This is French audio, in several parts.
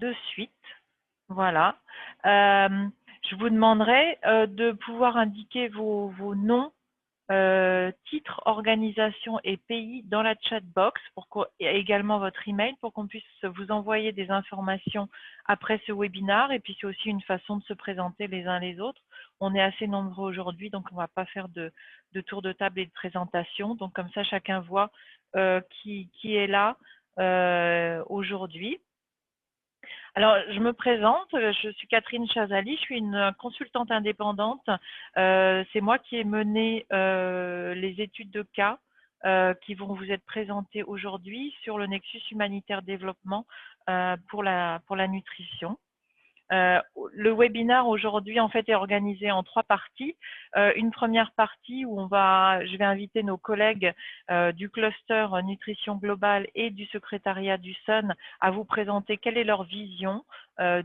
de suite. Voilà. Je vous demanderai de pouvoir indiquer vos noms, titres, organisation et pays dans la chat box et également votre email pour qu'on puisse vous envoyer des informations après ce webinaire. Et puis c'est aussi une façon de se présenter les uns les autres. On est assez nombreux aujourd'hui, donc on ne va pas faire de tour de table et de présentation. Donc comme ça, chacun voit qui est là aujourd'hui. Alors, je me présente, je suis Catherine Chazali, je suis une consultante indépendante. C'est moi qui ai mené les études de cas qui vont vous être présentées aujourd'hui sur le Nexus Humanitaire Développement pour la nutrition. Le webinaire aujourd'hui en fait est organisé en 3 parties. Une première partie où je vais inviter nos collègues du cluster nutrition globale et du secrétariat du SUN à vous présenter quelle est leur vision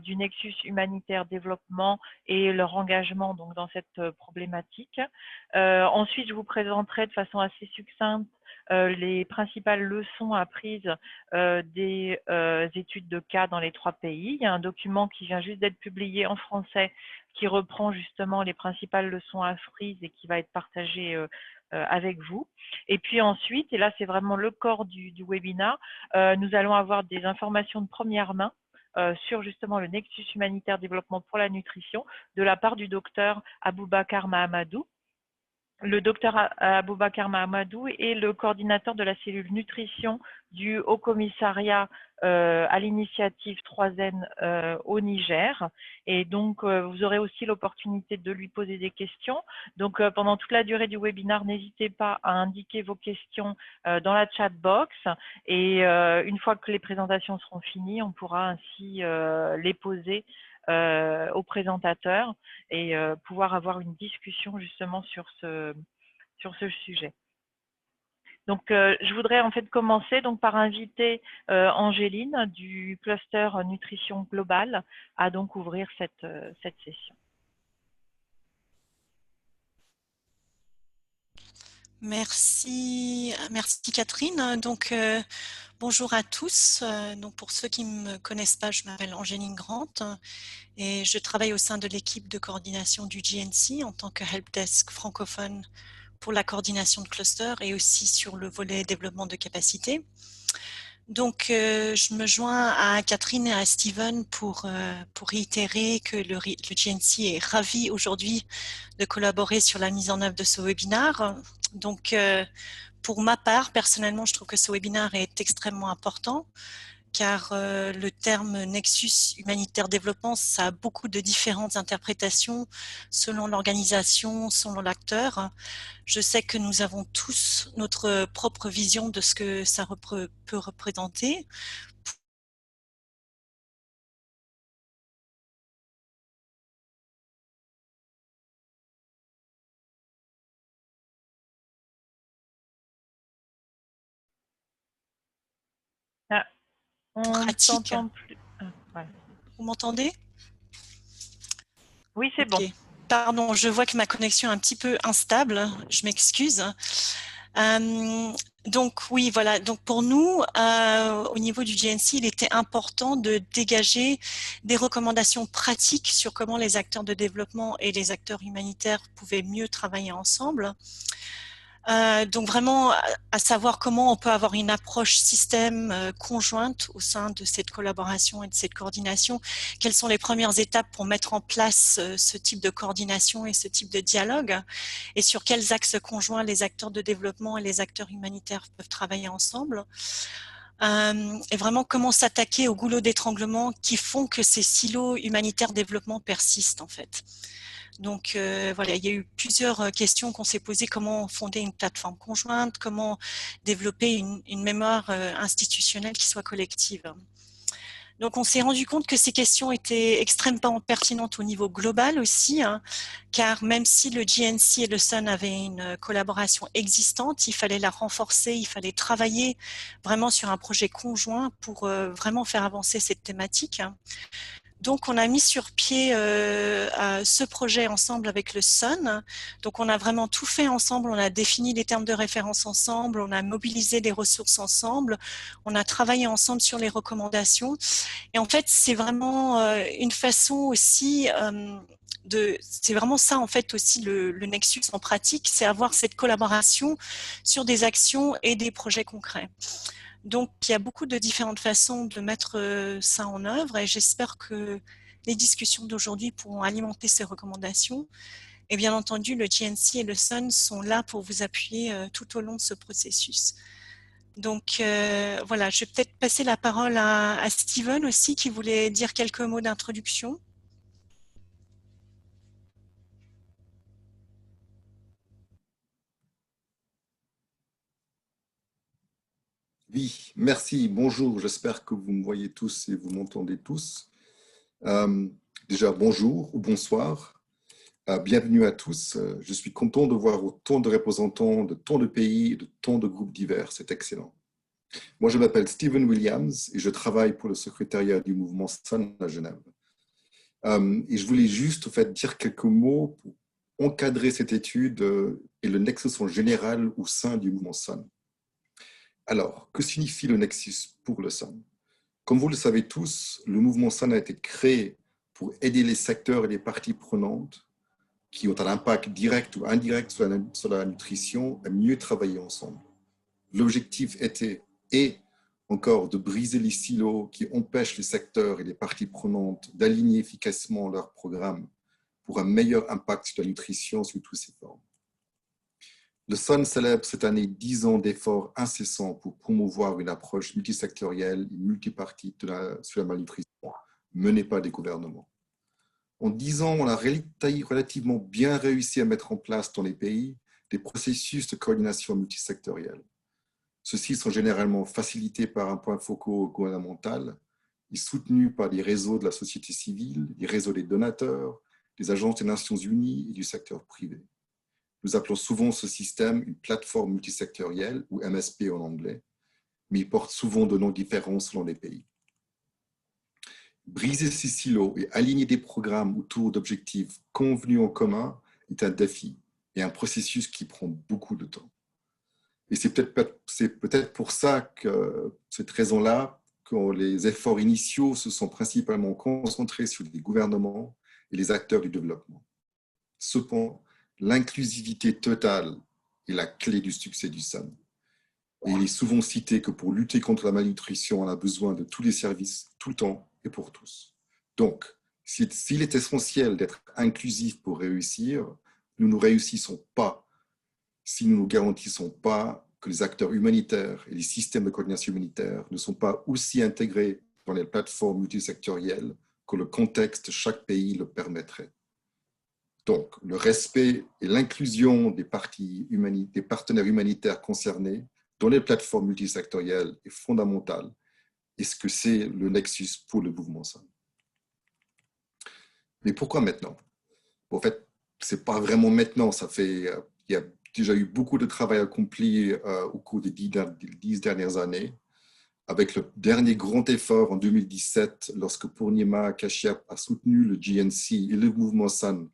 du Nexus humanitaire développement et leur engagement donc dans cette problématique. Ensuite, je vous présenterai de façon assez succincte les principales leçons apprises des études de cas dans les 3 pays. Il y a un document qui vient juste d'être publié en français qui reprend justement les principales leçons apprises et qui va être partagé avec vous. Et puis ensuite, et là c'est vraiment le corps du webinaire, nous allons avoir des informations de première main sur justement le Nexus humanitaire développement pour la nutrition de la part du docteur Aboubacar Mahamadou. Le docteur Aboubacar Mahamadou est le coordinateur de la cellule nutrition du Haut Commissariat à l'initiative 3N au Niger. Et donc, vous aurez aussi l'opportunité de lui poser des questions. Donc, pendant toute la durée du webinaire, n'hésitez pas à indiquer vos questions dans la chat box. Et une fois que les présentations seront finies, on pourra ainsi les poser au présentateur et pouvoir avoir une discussion justement sur ce sujet. Donc, je voudrais en fait commencer donc par inviter Angéline du cluster nutrition globale à donc ouvrir cette session. Merci Catherine. Donc, bonjour à tous. Donc, pour ceux qui ne me connaissent pas, je m'appelle Angéline Grant et je travaille au sein de l'équipe de coordination du GNC en tant que helpdesk francophone pour la coordination de cluster et aussi sur le volet développement de capacité. Donc, je me joins à Catherine et à Steven pour réitérer que le GNC est ravi aujourd'hui de collaborer sur la mise en œuvre de ce webinaire. Donc, pour ma part, personnellement, je trouve que ce webinaire est extrêmement important car le terme Nexus humanitaire développement, ça a beaucoup de différentes interprétations selon l'organisation, selon l'acteur. Je sais que nous avons tous notre propre vision de ce que ça peut représenter. Ah, on ne Pratique. s'entend plus. Ah, voilà. Vous m'entendez? Oui, c'est bon. bon. Pardon, je vois que ma connexion est un petit peu instable. Je m'excuse. Donc oui, voilà. Donc pour nous, au niveau du GNC, il était important de dégager des recommandations pratiques sur comment les acteurs de développement et les acteurs humanitaires pouvaient mieux travailler ensemble. Donc vraiment à savoir comment on peut avoir une approche système conjointe au sein de cette collaboration et de cette coordination. Quelles sont les premières étapes pour mettre en place ce type de coordination et ce type de dialogue et sur quels axes conjoints les acteurs de développement et les acteurs humanitaires peuvent travailler ensemble. Et vraiment comment s'attaquer aux goulots d'étranglement qui font que ces silos humanitaires développement persistent en fait. Donc voilà, il y a eu plusieurs questions qu'on s'est posées, comment fonder une plateforme conjointe, comment développer une mémoire institutionnelle qui soit collective. Donc on s'est rendu compte que ces questions étaient extrêmement pertinentes au niveau global aussi, hein, car même si le GNC et le SUN avaient une collaboration existante, il fallait la renforcer, il fallait travailler vraiment sur un projet conjoint pour vraiment faire avancer cette thématique. Donc, on a mis sur pied ce projet ensemble avec le SUN. Donc, on a vraiment tout fait ensemble. On a défini les termes de référence ensemble. On a mobilisé les ressources ensemble. On a travaillé ensemble sur les recommandations. Et en fait, c'est vraiment une façon aussi c'est vraiment ça en fait aussi le Nexus en pratique, c'est avoir cette collaboration sur des actions et des projets concrets. Donc, il y a beaucoup de différentes façons de mettre ça en œuvre et j'espère que les discussions d'aujourd'hui pourront alimenter ces recommandations. Et bien entendu, le GNC et le SUN sont là pour vous appuyer tout au long de ce processus. Donc voilà, je vais peut-être passer la parole à Steven aussi qui voulait dire quelques mots d'introduction. Oui, merci, bonjour, j'espère que vous me voyez tous et vous m'entendez tous. Déjà, bonjour ou bonsoir, bienvenue à tous. Je suis content de voir autant de représentants de tant de pays et de tant de groupes divers, c'est excellent. Moi, je m'appelle Steven Williams et je travaille pour le secrétariat du mouvement SUN à Genève. Et je voulais juste en fait, dire quelques mots pour encadrer cette étude et le nexus en général au sein du mouvement SUN. Alors, que signifie le nexus pour le SUN? Comme vous le savez tous, le mouvement SUN a été créé pour aider les secteurs et les parties prenantes qui ont un impact direct ou indirect sur la nutrition à mieux travailler ensemble. L'objectif était et encore de briser les silos qui empêchent les secteurs et les parties prenantes d'aligner efficacement leurs programmes pour un meilleur impact sur la nutrition sous toutes ses formes. Le SUN célèbre cette année 10 ans d'efforts incessants pour promouvoir une approche multisectorielle et multipartite sur la malnutrition, menée par des gouvernements. En 10 ans, on a relativement bien réussi à mettre en place dans les pays des processus de coordination multisectorielle. Ceux-ci sont généralement facilités par un point focal gouvernemental et soutenus par des réseaux de la société civile, des réseaux des donateurs, des agences des Nations Unies et du secteur privé. Nous appelons souvent ce système une plateforme multisectorielle, ou MSP en anglais, mais il porte souvent de noms différents selon les pays. Briser ces silos et aligner des programmes autour d'objectifs convenus en commun est un défi et un processus qui prend beaucoup de temps. Et c'est peut-être pour ça que cette raison-là, que les efforts initiaux se sont principalement concentrés sur les gouvernements et les acteurs du développement. Cependant, l'inclusivité totale est la clé du succès du SUN. Et il est souvent cité que pour lutter contre la malnutrition, on a besoin de tous les services, tout le temps et pour tous. Donc, s'il est essentiel d'être inclusif pour réussir, nous ne réussissons pas si nous ne garantissons pas que les acteurs humanitaires et les systèmes de coordination humanitaire ne sont pas aussi intégrés dans les plateformes multisectorielles que le contexte de chaque pays le permettrait. Donc, le respect et l'inclusion des partenaires humanitaires concernés dans les plateformes multisectorielles est fondamental. Et ce que c'est le nexus pour le mouvement SUN. Mais pourquoi maintenant? En fait, ce n'est pas vraiment maintenant. Il y a déjà eu beaucoup de travail accompli au cours des 10 dernières années, avec le dernier grand effort en 2017, lorsque Purnima Kashyap a soutenu le GNC et le mouvement SUN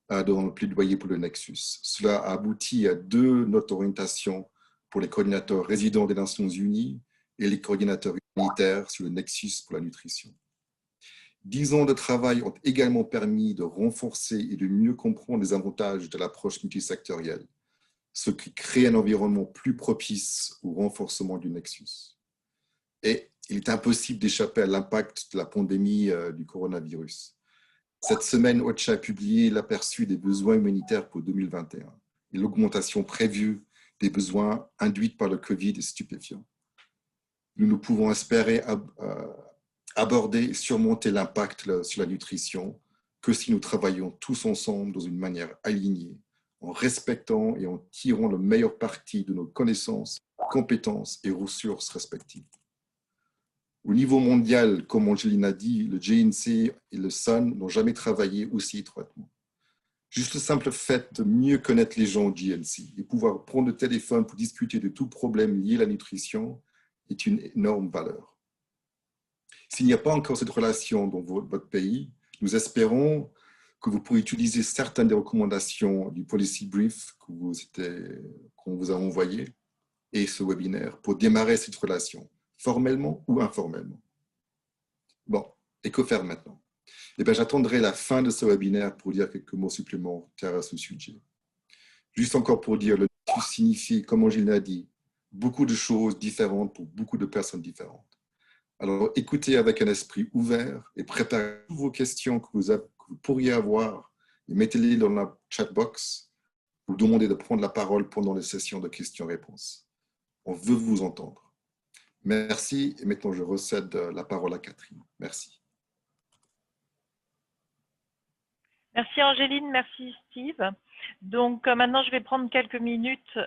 dans le plaidoyer pour le Nexus. Cela a abouti à 2 notes d'orientation pour les coordinateurs résidents des Nations Unies et les coordinateurs humanitaires sur le Nexus pour la nutrition. 10 ans de travail ont également permis de renforcer et de mieux comprendre les avantages de l'approche multisectorielle, ce qui crée un environnement plus propice au renforcement du Nexus. Et il est impossible d'échapper à l'impact de la pandémie du coronavirus. Cette semaine, OCHA a publié l'aperçu des besoins humanitaires pour 2021 et l'augmentation prévue des besoins induite par le Covid est stupéfiant. Nous ne pouvons espérer aborder et surmonter l'impact sur la nutrition que si nous travaillons tous ensemble dans une manière alignée, en respectant et en tirant le meilleur parti de nos connaissances, compétences et ressources respectives. Au niveau mondial, comme Angeline a dit, le GNC et le SUN n'ont jamais travaillé aussi étroitement. Juste le simple fait de mieux connaître les gens au GNC et pouvoir prendre le téléphone pour discuter de tout problème lié à la nutrition est une énorme valeur. S'il n'y a pas encore cette relation dans votre pays, nous espérons que vous pourrez utiliser certaines des recommandations du Policy Brief qu'on vous a envoyé et ce webinaire pour démarrer cette relation, formellement ou informellement. Bon, et que faire maintenant? Eh bien, j'attendrai la fin de ce webinaire pour dire quelques mots supplémentaires à ce sujet. Juste encore pour dire, le nexus signifie, comme Gilles l'a dit, beaucoup de choses différentes pour beaucoup de personnes différentes. Alors, écoutez avec un esprit ouvert et préparez toutes vos questions que vous pourriez avoir et mettez-les dans la chat box. Vous demandez de prendre la parole pendant les sessions de questions-réponses. On veut vous entendre. Merci. Et maintenant, je recède la parole à Catherine. Merci. Merci Angéline, merci Steve. Donc maintenant, je vais prendre quelques minutes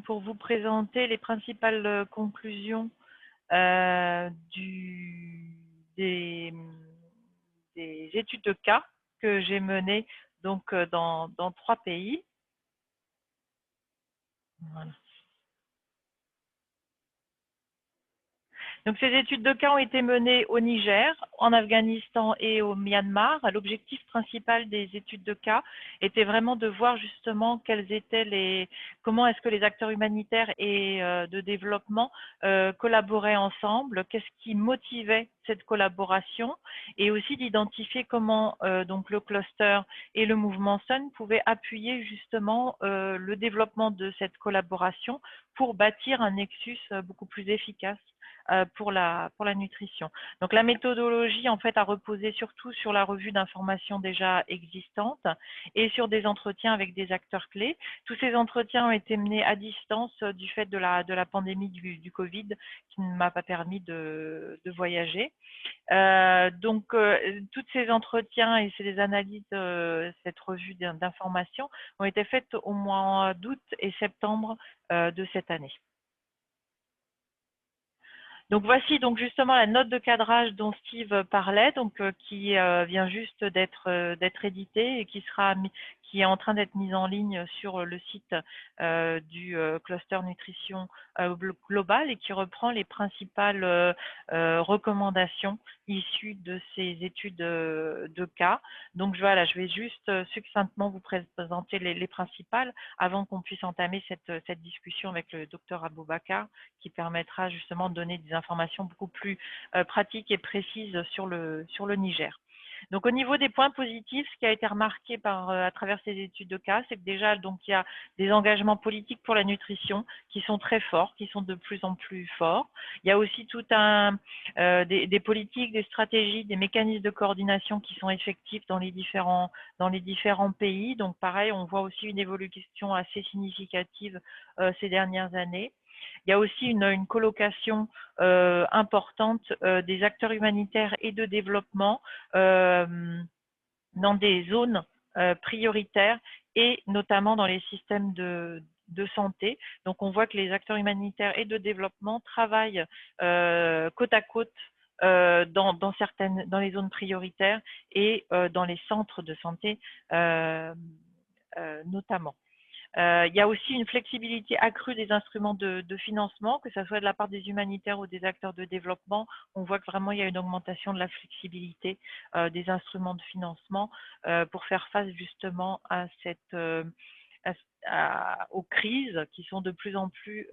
pour vous présenter les principales conclusions des études de cas que j'ai menées donc, dans 3 pays. Voilà. Donc, ces études de cas ont été menées au Niger, en Afghanistan et au Myanmar. L'objectif principal des études de cas était vraiment de voir justement comment est-ce que les acteurs humanitaires et de développement collaboraient ensemble, qu'est-ce qui motivait cette collaboration, et aussi d'identifier comment donc le cluster et le mouvement Sun pouvaient appuyer justement le développement de cette collaboration pour bâtir un nexus beaucoup plus efficace pour la nutrition. Donc la méthodologie en fait a reposé surtout sur la revue d'informations déjà existantes et sur des entretiens avec des acteurs clés. Tous ces entretiens ont été menés à distance du fait de la pandémie du Covid qui ne m'a pas permis de voyager. Donc tous ces entretiens et ces analyses, cette revue d'informations ont été faites au mois d'août et septembre de cette année. Donc voici donc justement la note de cadrage dont Steve parlait, donc qui vient juste d'être éditée et qui est en train d'être mise en ligne sur le site du cluster nutrition global et qui reprend les principales recommandations issues de ces études de cas. Donc voilà, je vais juste succinctement vous présenter les principales avant qu'on puisse entamer cette discussion avec le docteur Aboubakar, qui permettra justement de donner des informations beaucoup plus pratiques et précises sur le Niger. Donc au niveau des points positifs, ce qui a été remarqué à travers ces études de cas, c'est que déjà donc il y a des engagements politiques pour la nutrition qui sont très forts, qui sont de plus en plus forts. Il y a aussi tout des politiques, des stratégies, des mécanismes de coordination qui sont effectifs dans les différents pays. Donc pareil, on voit aussi une évolution assez significative ces dernières années. Il y a aussi une colocation importante des acteurs humanitaires et de développement dans des zones prioritaires et notamment dans les systèmes de santé. Donc, on voit que les acteurs humanitaires et de développement travaillent côte à côte dans les zones prioritaires et dans les centres de santé notamment. Il y a aussi une flexibilité accrue des instruments de financement, que ce soit de la part des humanitaires ou des acteurs de développement. On voit que vraiment il y a une augmentation de la flexibilité des instruments de financement pour faire face justement aux crises qui sont de plus en plus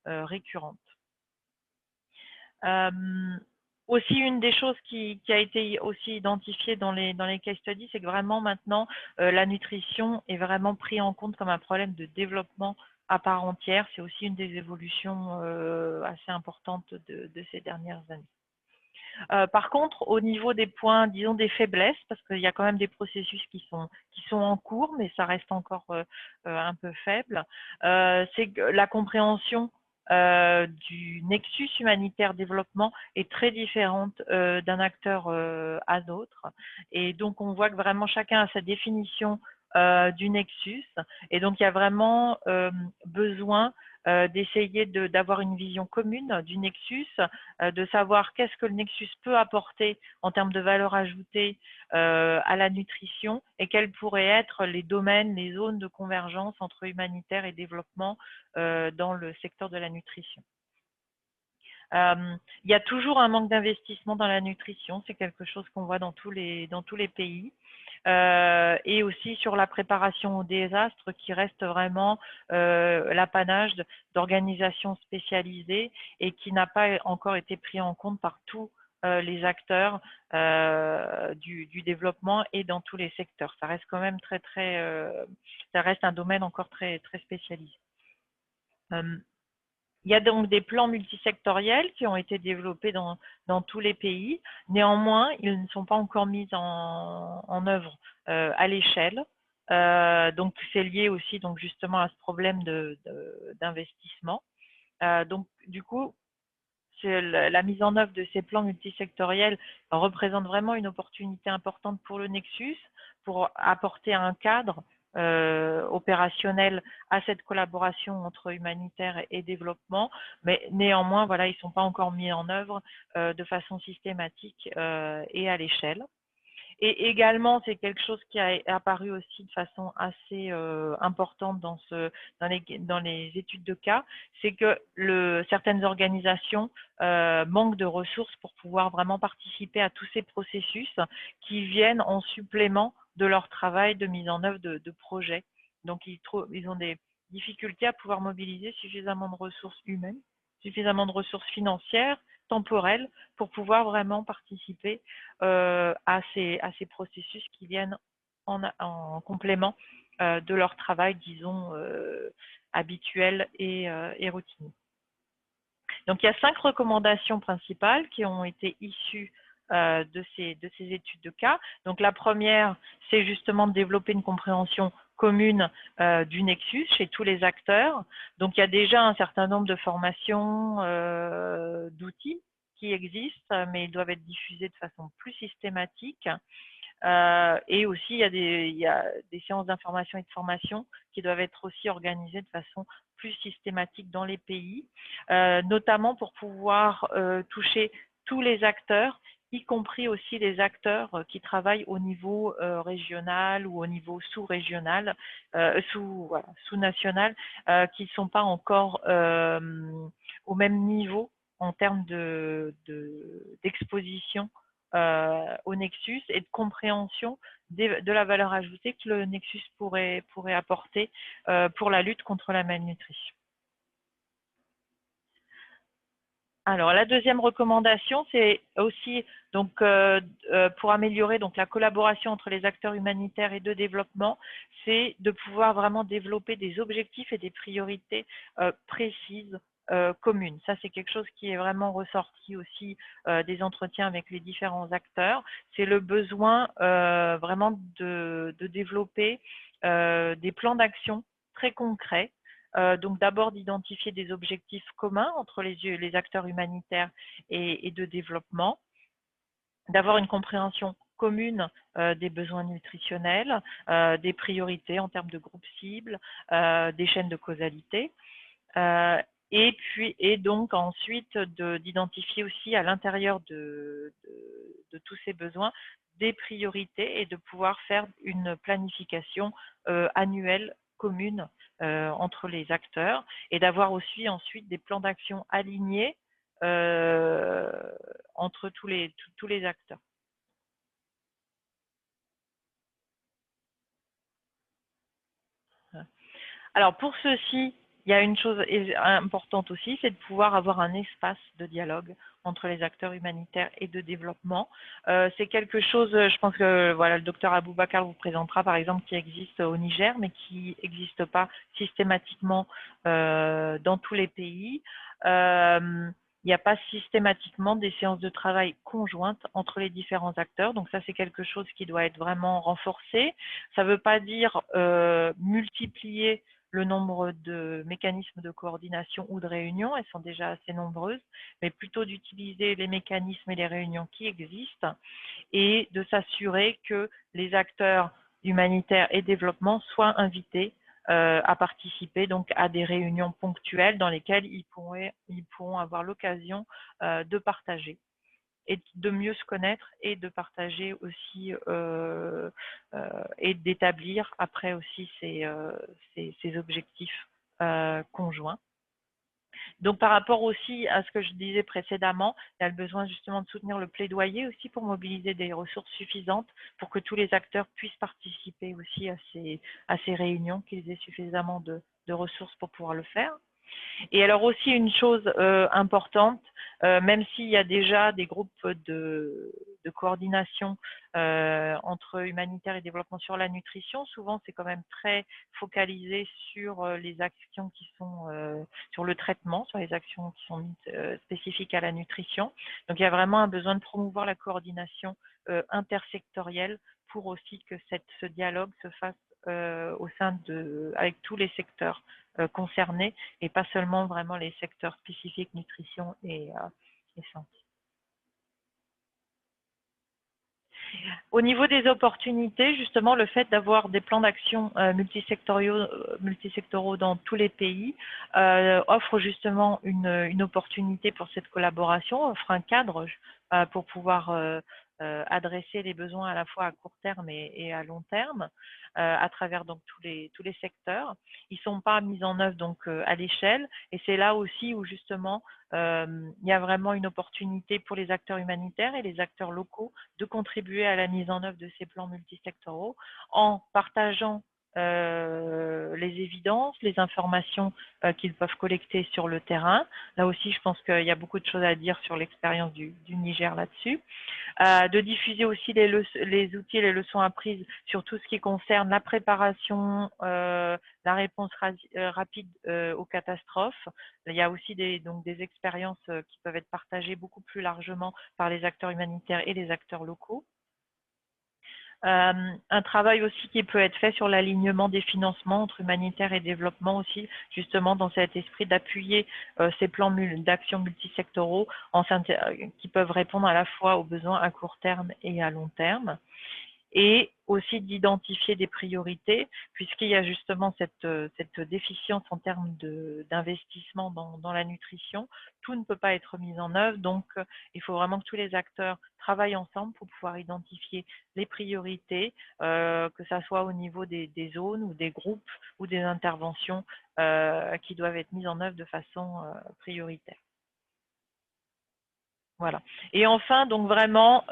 récurrentes. Aussi, une des choses qui a été aussi identifiée dans les case studies, c'est que vraiment maintenant, la nutrition est vraiment prise en compte comme un problème de développement à part entière. C'est aussi une des évolutions assez importantes de ces dernières années. Par contre, au niveau des points, disons des faiblesses, parce qu'il y a quand même des processus qui sont en cours, mais ça reste encore un peu faible, c'est que la compréhension du nexus humanitaire développement est très différente d'un acteur à l'autre. Et donc, on voit que vraiment chacun a sa définition du nexus. Et donc, il y a vraiment besoin d'essayer d'avoir une vision commune du nexus, de savoir qu'est-ce que le nexus peut apporter en termes de valeur ajoutée à la nutrition et quels pourraient être les domaines, les zones de convergence entre humanitaire et développement dans le secteur de la nutrition. Il y a toujours un manque d'investissement dans la nutrition, c'est quelque chose qu'on voit dans tous les pays. Et aussi sur la préparation au désastre qui reste vraiment l'apanage d'organisations spécialisées et qui n'a pas encore été pris en compte par tous les acteurs du développement et dans tous les secteurs. Ça reste quand même ça reste un domaine encore très spécialisé. Il y a donc des plans multisectoriels qui ont été développés dans tous les pays. Néanmoins, ils ne sont pas encore mis en œuvre à l'échelle. Donc, c'est lié aussi donc, justement à ce problème d'investissement. Donc, du coup, la mise en œuvre de ces plans multisectoriels représente vraiment une opportunité importante pour le Nexus, pour apporter un cadre opérationnel à cette collaboration entre humanitaire et développement, mais néanmoins, voilà, ils ne sont pas encore mis en œuvre de façon systématique et à l'échelle. Et également, c'est quelque chose qui a apparu aussi de façon assez importante dans les études de cas, c'est que certaines organisations manquent de ressources pour pouvoir vraiment participer à tous ces processus qui viennent en supplément de leur travail de mise en œuvre de projets. Donc, ils ont des difficultés à pouvoir mobiliser suffisamment de ressources humaines, suffisamment de ressources financières, temporelles, pour pouvoir vraiment participer à ces processus qui viennent en complément de leur travail, disons, habituel et routinier. Donc, il y a 5 recommandations principales qui ont été issues de ces études de cas. Donc, la première, c'est justement de développer une compréhension commune du Nexus chez tous les acteurs. Donc, il y a déjà un certain nombre de formations, d'outils qui existent, mais ils doivent être diffusés de façon plus systématique. Et aussi, il y a des séances d'information et de formation qui doivent être aussi organisées de façon plus systématique dans les pays, notamment pour pouvoir toucher tous les acteurs, y compris aussi les acteurs qui travaillent au niveau régional ou au niveau sous-régional, sous-national, qui ne sont pas encore au même niveau en termes d'exposition au Nexus et de compréhension de la valeur ajoutée que le Nexus pourrait apporter pour la lutte contre la malnutrition. Alors, la deuxième recommandation, c'est aussi donc, pour améliorer donc, la collaboration entre les acteurs humanitaires et de développement, c'est de pouvoir vraiment développer des objectifs et des priorités précises communes. Ça, c'est quelque chose qui est vraiment ressorti aussi des entretiens avec les différents acteurs. C'est le besoin vraiment de développer des plans d'action très concrets. Donc d'abord d'identifier des objectifs communs entre les acteurs humanitaires et de développement, d'avoir une compréhension commune des besoins nutritionnels, des priorités en termes de groupes cibles, des chaînes de causalité, et donc ensuite d'identifier aussi à l'intérieur de tous ces besoins des priorités et de pouvoir faire une planification annuelle commune entre les acteurs et d'avoir aussi ensuite des plans d'action alignés entre tous les acteurs. Alors pour ceci, il y a une chose importante aussi, c'est de pouvoir avoir un espace de dialogue entre les acteurs humanitaires et de développement. C'est quelque chose, je pense que voilà, le docteur Aboubakar vous présentera par exemple, qui existe au Niger, mais qui n'existe pas systématiquement dans tous les pays. Il n'y a pas systématiquement des séances de travail conjointes entre les différents acteurs. Donc ça, c'est quelque chose qui doit être vraiment renforcé. Ça ne veut pas dire multiplier le nombre de mécanismes de coordination ou de réunions, elles sont déjà assez nombreuses, mais plutôt d'utiliser les mécanismes et les réunions qui existent et de s'assurer que les acteurs humanitaires et développement soient invités à participer donc à des réunions ponctuelles dans lesquelles ils pourront avoir l'occasion de partager et de mieux se connaître et de partager aussi et d'établir après aussi ces objectifs conjoints. Donc, par rapport aussi à ce que je disais précédemment, il y a le besoin justement de soutenir le plaidoyer aussi pour mobiliser des ressources suffisantes pour que tous les acteurs puissent participer aussi à ces réunions, qu'ils aient suffisamment de ressources pour pouvoir le faire. Et alors aussi une chose importante, même s'il y a déjà des groupes de coordination entre humanitaire et développement sur la nutrition, souvent c'est quand même très focalisé sur les actions qui sont sur le traitement, sur les actions qui sont spécifiques à la nutrition. Donc il y a vraiment un besoin de promouvoir la coordination intersectorielle pour aussi que ce dialogue se fasse au sein avec tous les secteurs concernés et pas seulement vraiment les secteurs spécifiques nutrition et santé. Au niveau des opportunités, justement, le fait d'avoir des plans d'action multisectoraux dans tous les pays offre justement une opportunité pour cette collaboration, offre un cadre pour pouvoir adresser les besoins à la fois à court terme et à long terme à travers donc tous les secteurs. Ils ne sont pas mis en œuvre donc à l'échelle et c'est là aussi où justement il y a vraiment une opportunité pour les acteurs humanitaires et les acteurs locaux de contribuer à la mise en œuvre de ces plans multisectoraux en partageant les évidences, les informations qu'ils peuvent collecter sur le terrain. Là aussi, je pense qu'il y a beaucoup de choses à dire sur l'expérience du Niger là-dessus. De diffuser aussi les outils et les leçons apprises sur tout ce qui concerne la préparation, la réponse rapide aux catastrophes. Il y a aussi donc des expériences qui peuvent être partagées beaucoup plus largement par les acteurs humanitaires et les acteurs locaux. Un travail aussi qui peut être fait sur l'alignement des financements entre humanitaire et développement aussi, justement dans cet esprit d'appuyer ces plans d'action multisectoraux qui peuvent répondre à la fois aux besoins à court terme et à long terme. Et aussi d'identifier des priorités, puisqu'il y a justement cette déficience en termes d'investissement dans la nutrition. Tout ne peut pas être mis en œuvre, donc il faut vraiment que tous les acteurs travaillent ensemble pour pouvoir identifier les priorités, que ça soit au niveau des zones ou des groupes ou des interventions qui doivent être mises en œuvre de façon prioritaire. Voilà. Et enfin, donc vraiment,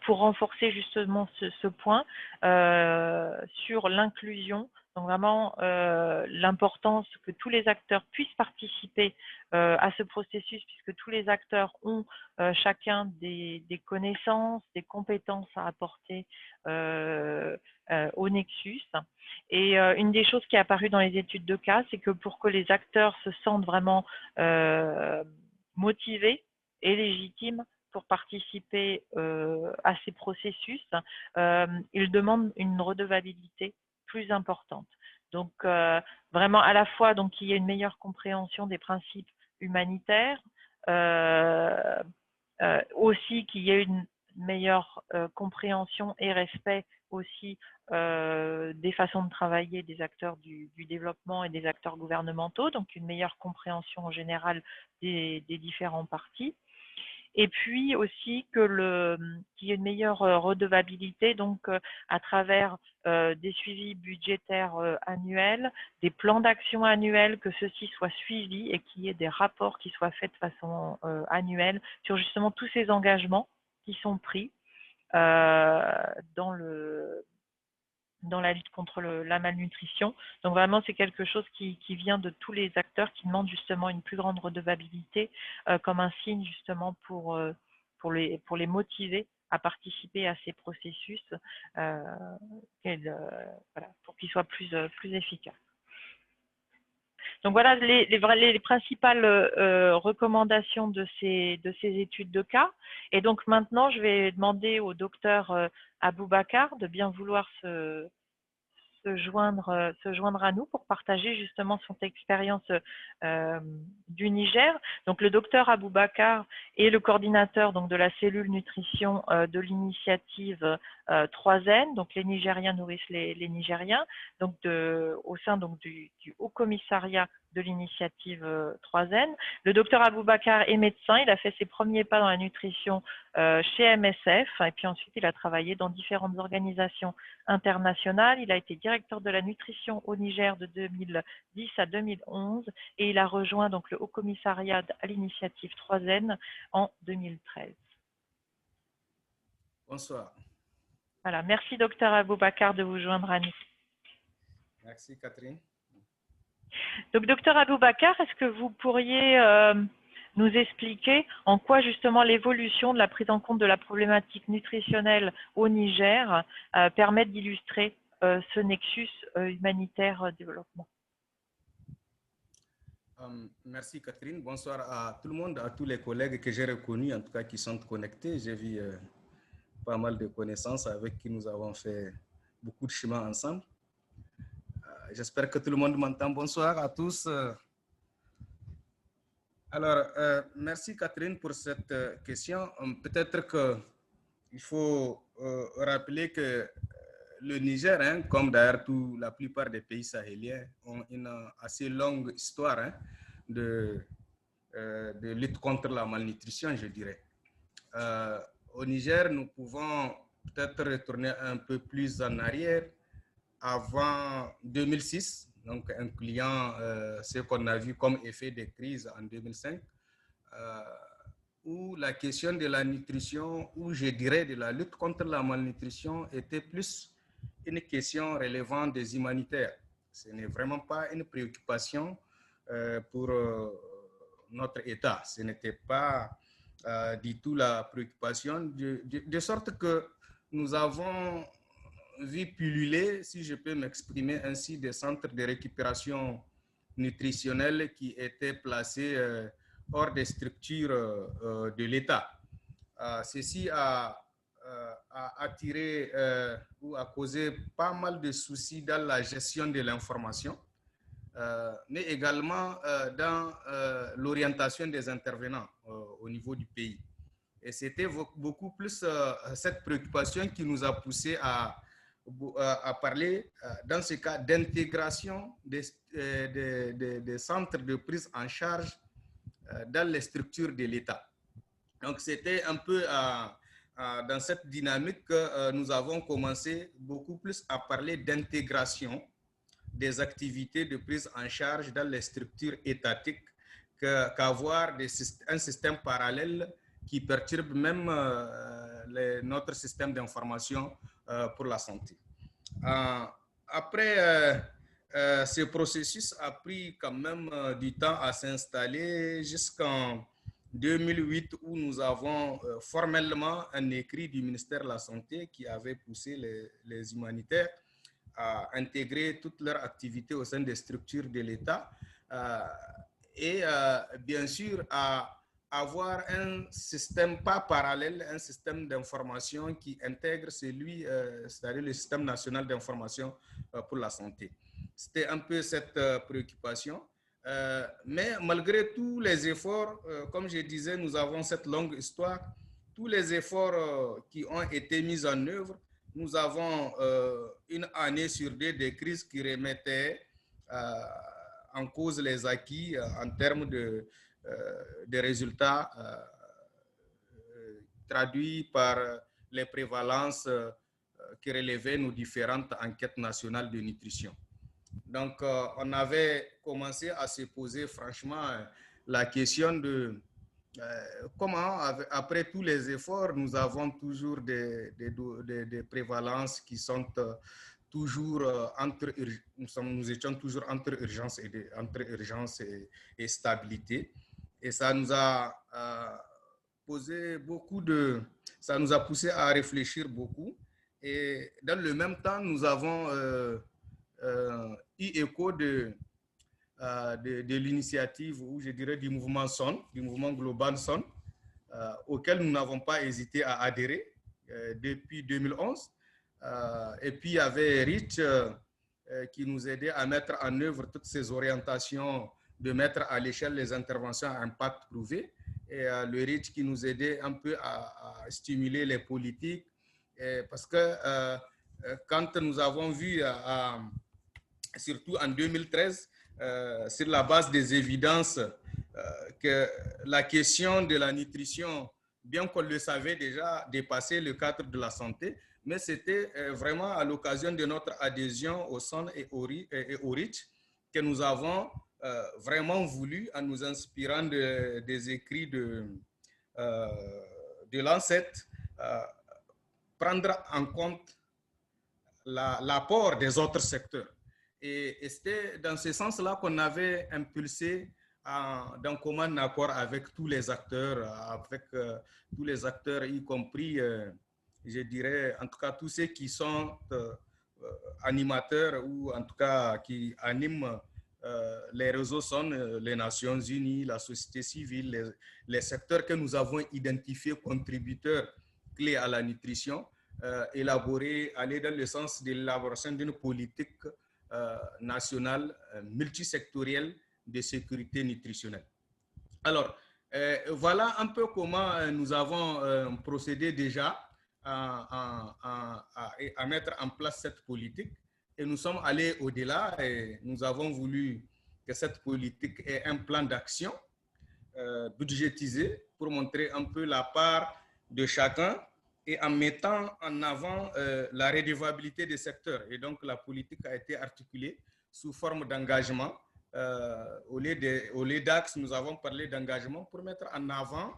pour renforcer justement ce point sur l'inclusion, donc vraiment l'importance que tous les acteurs puissent participer à ce processus, puisque tous les acteurs ont chacun des connaissances, des compétences à apporter au Nexus. Et une des choses qui est apparue dans les études de cas, c'est que pour que les acteurs se sentent vraiment motivés et légitime pour participer à ces processus, ils demandent une redevabilité plus importante. Donc, vraiment à la fois qu'il y ait une meilleure compréhension des principes humanitaires, aussi qu'il y ait une meilleure compréhension et respect aussi des façons de travailler des acteurs du développement et des acteurs gouvernementaux, donc une meilleure compréhension en général des différents partis. Et puis aussi qu'il y ait une meilleure redevabilité donc à travers des suivis budgétaires annuels, des plans d'action annuels, que ceux-ci soient suivis et qu'il y ait des rapports qui soient faits de façon annuelle sur justement tous ces engagements qui sont pris dans la lutte contre la malnutrition. Donc vraiment, c'est quelque chose qui vient de tous les acteurs qui demandent justement une plus grande redevabilité comme un signe justement pour les motiver à participer à ces processus pour qu'ils soient plus efficaces. Donc voilà les principales recommandations de ces études de cas. Et donc maintenant, je vais demander au docteur Aboubacar de bien vouloir se joindre à nous pour partager justement son expérience du Niger. Donc le docteur Aboubacar est le coordinateur donc de la cellule nutrition de l'initiative 3N, donc les Nigériens nourrissent les Nigériens, donc au sein donc du Haut Commissariat de l'initiative 3N. Le docteur Aboubakar est médecin, il a fait ses premiers pas dans la nutrition chez MSF et puis ensuite il a travaillé dans différentes organisations internationales. Il a été directeur de la nutrition au Niger de 2010 à 2011 et il a rejoint donc le Haut Commissariat à l'initiative 3N en 2013. Bonsoir. Voilà, merci docteur Aboubakar de vous joindre à nous. Merci Catherine. Donc docteur Aboubakar, est-ce que vous pourriez nous expliquer en quoi justement l'évolution de la prise en compte de la problématique nutritionnelle au Niger permet d'illustrer ce nexus humanitaire développement? Merci Catherine. Bonsoir à tout le monde, à tous les collègues que j'ai reconnus, en tout cas qui sont connectés. J'ai vu pas mal de connaissances avec qui nous avons fait beaucoup de chemin ensemble. J'espère que tout le monde m'entend. Bonsoir à tous. Alors, merci Catherine pour cette question. Peut-être qu'il faut rappeler que le Niger, hein, comme d'ailleurs la plupart des pays sahéliens, ont une assez longue histoire de lutte contre la malnutrition, je dirais. Au Niger, nous pouvons peut-être retourner un peu plus en arrière, avant 2006, donc incluant ce qu'on a vu comme effet des crises en 2005, où la question de la nutrition, ou je dirais de la lutte contre la malnutrition, était plus une question relevant des humanitaires. Ce n'est vraiment pas une préoccupation pour notre État. Ce n'était pas du tout la préoccupation, de sorte que nous avons vu pulluler, si je peux m'exprimer ainsi, des centres de récupération nutritionnelle qui étaient placés hors des structures de l'État. Ceci a attiré ou a causé pas mal de soucis dans la gestion de l'information, mais également dans l'orientation des intervenants au niveau du pays. Et c'était beaucoup plus cette préoccupation qui nous a poussé à parler, dans ce cas, d'intégration des centres de prise en charge dans les structures de l'État. Donc, c'était un peu dans cette dynamique que nous avons commencé beaucoup plus à parler d'intégration des activités de prise en charge dans les structures étatiques qu'avoir un système parallèle qui perturbe même notre système d'information pour la santé. Après, ce processus a pris quand même du temps à s'installer jusqu'en 2008 où nous avons formellement un écrit du ministère de la Santé qui avait poussé les humanitaires à intégrer toutes leurs activités au sein des structures de l'État et bien sûr à avoir un système, pas parallèle, un système d'information qui intègre celui, c'est-à-dire le système national d'information pour la santé. C'était un peu cette préoccupation. Mais malgré tous les efforts, comme je disais, nous avons cette longue histoire, tous les efforts qui ont été mis en œuvre, nous avons une année sur deux des crises qui remettaient en cause les acquis en termes de résultats traduits par les prévalences qui relevaient nos différentes enquêtes nationales de nutrition. Donc, on avait commencé à se poser franchement la question de comment, après tous les efforts, nous avons toujours des prévalences qui sont toujours nous étions toujours entre urgence et stabilité. Et ça nous a posé ça nous a poussé à réfléchir beaucoup. Et dans le même temps, nous avons eu écho de l'initiative, ou je dirais du mouvement SON, du mouvement global SON, auquel nous n'avons pas hésité à adhérer depuis 2011. Et puis, il y avait Rich qui nous aidait à mettre en œuvre toutes ces orientations, de mettre à l'échelle les interventions à impact prouvé. Et le Rich qui nous aidait un peu à stimuler les politiques. Parce que quand nous avons vu, surtout en 2013, sur la base des évidences que la question de la nutrition, bien qu'on le savait déjà, dépassait le cadre de la santé, mais c'était vraiment à l'occasion de notre adhésion au SON et au REACH que nous avons vraiment voulu, en nous inspirant des écrits de Lancet, prendre en compte l'apport des autres secteurs. Et c'était dans ce sens-là qu'on avait impulsé d'un commun accord avec tous les acteurs, y compris, je dirais, en tout cas, tous ceux qui sont animateurs ou en tout cas qui animent les réseaux SON, les Nations Unies, la société civile, les secteurs que nous avons identifiés contributeurs clés à la nutrition, aller dans le sens de l'élaboration d'une politique nationale multisectorielle de sécurité nutritionnelle. Alors, voilà un peu comment nous avons procédé déjà à mettre en place cette politique. Et nous sommes allés au-delà et nous avons voulu que cette politique ait un plan d'action budgétisé pour montrer un peu la part de chacun et en mettant en avant la redevabilité des secteurs. Et donc, la politique a été articulée sous forme d'engagement. Au lieu d'axe, nous avons parlé d'engagement pour mettre en avant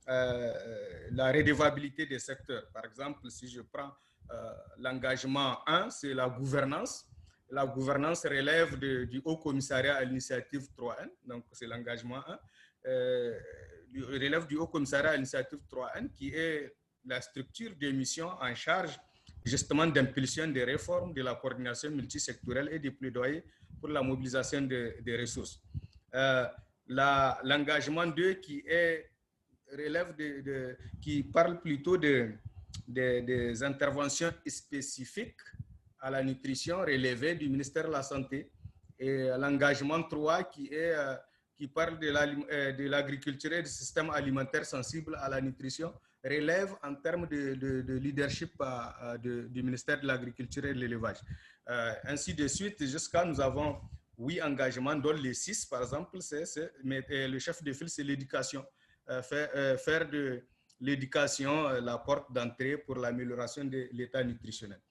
la redevabilité des secteurs. Par exemple, si je prends l'engagement 1, c'est la gouvernance. La gouvernance relève du Haut Commissariat à l'initiative 3N, donc c'est l'engagement 1. Relève du Haut Commissariat à l'initiative 3N, qui est la structure de mission en charge justement d'impulsion des réformes, de la coordination multisectorielle et des plaidoyers pour la mobilisation des ressources. L'engagement 2 qui parle plutôt des interventions spécifiques à la nutrition relevées du ministère de la Santé, et l'engagement 3 qui parle de l'agriculture et du système alimentaire sensible à la nutrition relève en termes de leadership du ministère de l'Agriculture et de l'Élevage. Ainsi de suite, jusqu'à nous avons 8 engagements, dont les 6, par exemple, le chef de file, c'est l'éducation. Faire de l'éducation la porte d'entrée pour l'amélioration de l'état nutritionnel.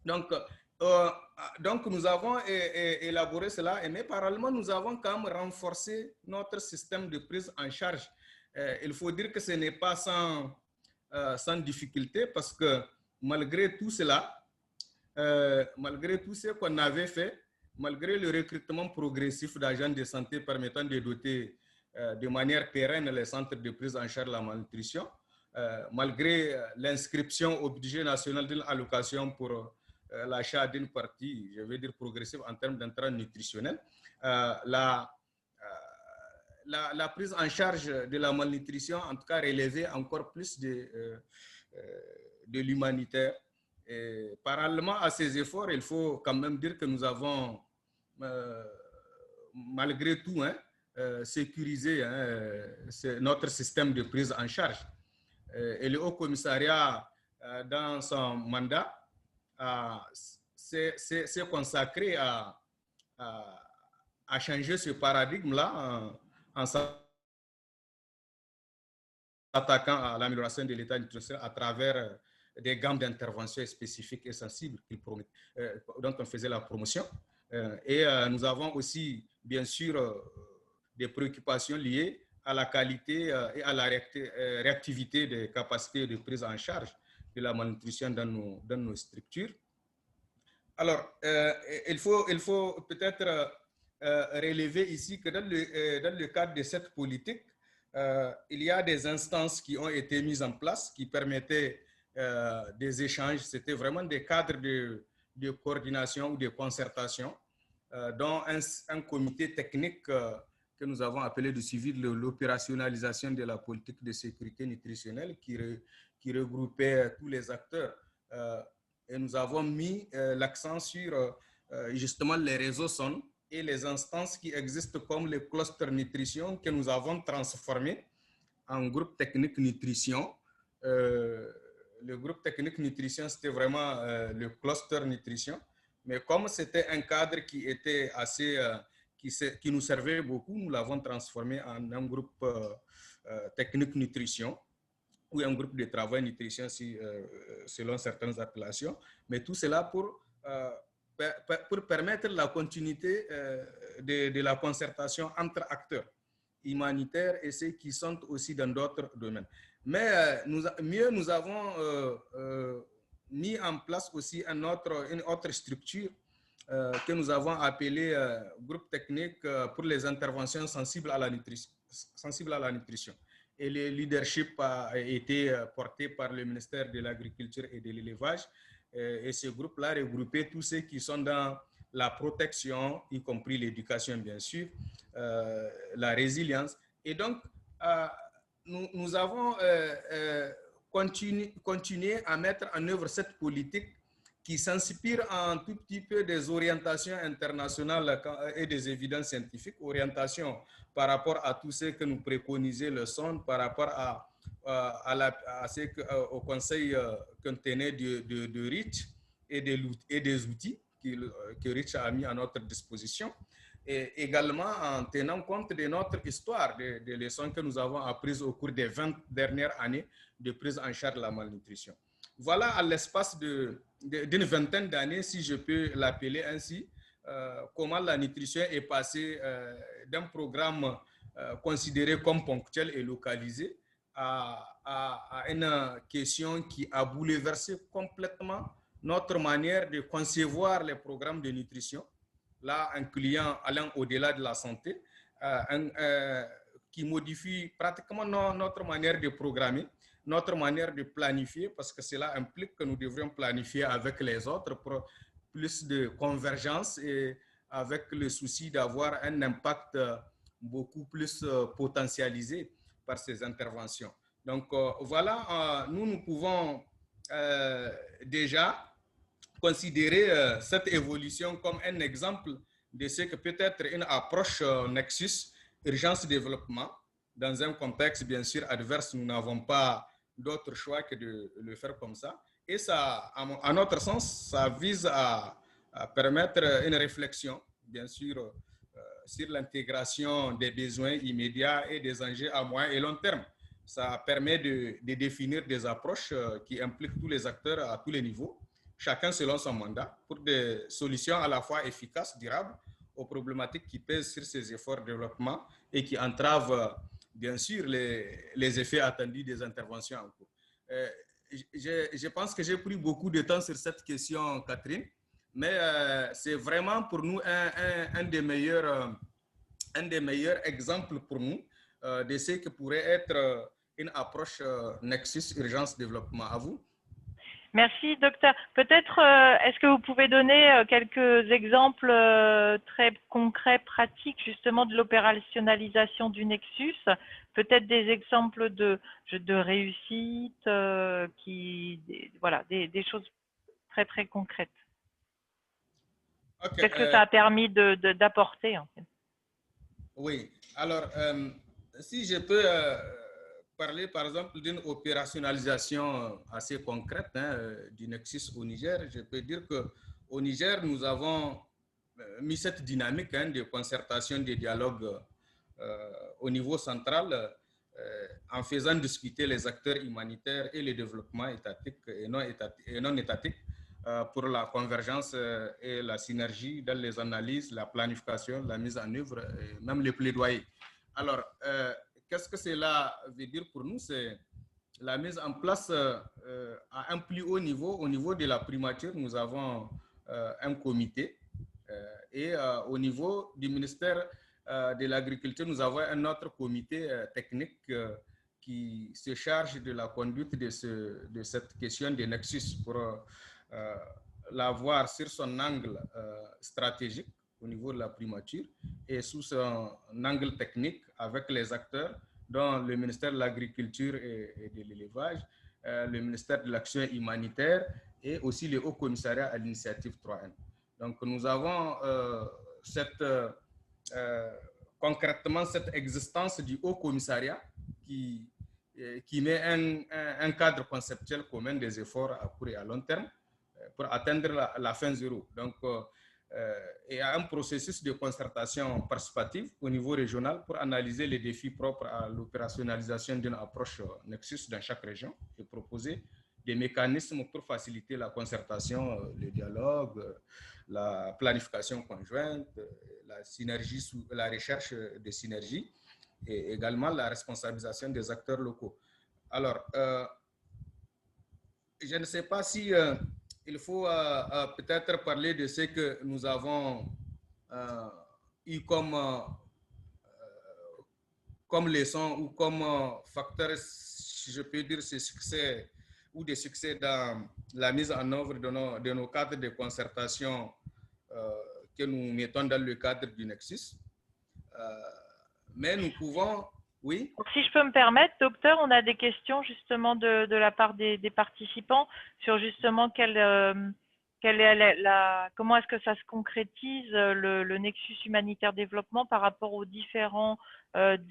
Donc, nous avons élaboré cela, mais parallèlement, nous avons quand même renforcé notre système de prise en charge. Il faut dire que ce n'est pas sans difficulté, parce que malgré tout cela, malgré tout ce qu'on avait fait, malgré le recrutement progressif d'agents de santé permettant de doter de manière pérenne les centres de prise en charge de la malnutrition, malgré l'inscription au budget national d'une allocation pour l'achat d'une partie, je vais dire progressive en termes d'intrants nutritionnels, la prise en charge de la malnutrition, en tout cas, relevait encore plus de l'humanitaire. Parallèlement à ces efforts, il faut quand même dire que nous avons, malgré tout, sécurisé notre système de prise en charge. Et le Haut Commissariat, dans son mandat, s'est consacré à changer ce paradigme-là en s'attaquant à l'amélioration de l'état nutritionnel à travers des gammes d'interventions spécifiques et sensibles dont on faisait la promotion. Et nous avons aussi, bien sûr, des préoccupations liées à la qualité et à la réactivité des capacités de prise en charge de la malnutrition dans nos structures. Alors, il faut peut-être relever ici que dans le cadre de cette politique, il y a des instances qui ont été mises en place qui permettaient des échanges. C'était vraiment des cadres de coordination ou de concertation, dont un comité technique que nous avons appelé de suivi de l'opérationnalisation de la politique de sécurité nutritionnelle qui regroupait tous les acteurs. Et nous avons mis l'accent sur justement les réseaux SON et les instances qui existent comme les clusters nutrition que nous avons transformés en groupe technique nutrition. Le groupe technique nutrition, c'était vraiment le cluster nutrition. Mais comme c'était un cadre qui qui nous servait beaucoup, nous l'avons transformé en un groupe technique nutrition ou un groupe de travail nutrition selon certaines appellations. Mais tout cela pour permettre la continuité de la concertation entre acteurs humanitaires et ceux qui sont aussi dans d'autres domaines. Mais nous avons mis en place aussi une autre structure que nous avons appelée groupe technique pour les interventions sensibles à la nutrition. Et le leadership a été porté par le ministère de l'Agriculture et de l'Élevage. Et ce groupe-là regroupait tous ceux qui sont dans la protection, y compris l'éducation, bien sûr, la résilience. Et donc, nous avons continué à mettre en œuvre cette politique qui s'inspire un tout petit peu des orientations internationales et des évidences scientifiques, orientations par rapport à tout ce que nous préconisait le SON, par rapport au conseil contenait de REACH et des outils que REACH a mis à notre disposition, et également en tenant compte de notre histoire, des leçons que nous avons apprises au cours des 20 dernières années de prise en charge de la malnutrition. Voilà, à l'espace d'une vingtaine d'années, si je peux l'appeler ainsi, comment la nutrition est passée d'un programme considéré comme ponctuel et localisé à une question qui a bouleversé complètement notre manière de concevoir les programmes de nutrition, là incluant allant au-delà de la santé, qui modifie pratiquement notre manière de programmer, notre manière de planifier, parce que cela implique que nous devrions planifier avec les autres pour plus de convergence et avec le souci d'avoir un impact beaucoup plus potentialisé par ces interventions. Donc voilà, nous pouvons déjà considérer cette évolution comme un exemple de ce que peut être une approche Nexus, urgence-développement. Dans un contexte, bien sûr, adverse, nous n'avons pas d'autre choix que de le faire comme ça. Et ça, à notre sens, ça vise à permettre une réflexion, bien sûr, sur l'intégration des besoins immédiats et des enjeux à moyen et long terme. Ça permet de définir des approches qui impliquent tous les acteurs à tous les niveaux, chacun selon son mandat, pour des solutions à la fois efficaces, durables, aux problématiques qui pèsent sur ces efforts de développement et qui entravent, bien sûr, les effets attendus des interventions en cours. Je pense que j'ai pris beaucoup de temps sur cette question, Catherine, mais c'est vraiment pour nous un des meilleurs exemples pour nous de ce que pourrait être une approche Nexus Urgence-Développement. À vous. Merci, docteur. Peut-être, est-ce que vous pouvez donner quelques exemples très concrets, pratiques, justement, de l'opérationnalisation du Nexus? Peut-être des exemples de réussite, voilà, des choses très, très concrètes. Okay, qu'est-ce que ça a permis d'apporter, en fait? Oui. Alors, si je peux parler, par exemple, d'une opérationnalisation assez concrète du Nexus au Niger, je peux dire qu'au Niger, nous avons mis cette dynamique de concertation, de dialogue au niveau central en faisant discuter les acteurs humanitaires et le développement étatique et non étatique pour la convergence et la synergie dans les analyses, la planification, la mise en œuvre et même les plaidoyers. Alors, qu'est-ce que cela veut dire pour nous? C'est la mise en place à un plus haut niveau. Au niveau de la primature, nous avons un comité et au niveau du ministère de l'Agriculture, nous avons un autre comité technique qui se charge de la conduite de cette question des Nexus pour la voir sur son angle stratégique au niveau de la primature et sous son angle technique avec les acteurs dont le ministère de l'Agriculture et de l'Élevage, le ministère de l'Action humanitaire et aussi le Haut Commissariat à l'initiative 3N. Donc nous avons concrètement cette existence du Haut Commissariat qui met un cadre conceptuel commun des efforts à court et à long terme pour atteindre la fin zéro. Donc, et à un processus de concertation participative au niveau régional pour analyser les défis propres à l'opérationnalisation d'une approche Nexus dans chaque région et proposer des mécanismes pour faciliter la concertation, le dialogue, la planification conjointe, la synergie, la recherche de synergie et également la responsabilisation des acteurs locaux. Alors, je ne sais pas si il faut peut-être parler de ce que nous avons eu comme leçon ou comme facteur, si je peux dire, ce succès ou des succès dans la mise en œuvre de nos cadres de concertation que nous mettons dans le cadre du Nexus. Mais nous pouvons, oui. Donc, si je peux me permettre, docteur, on a des questions justement de la part des participants sur justement comment est-ce que ça se concrétise le Nexus humanitaire développement par rapport aux différents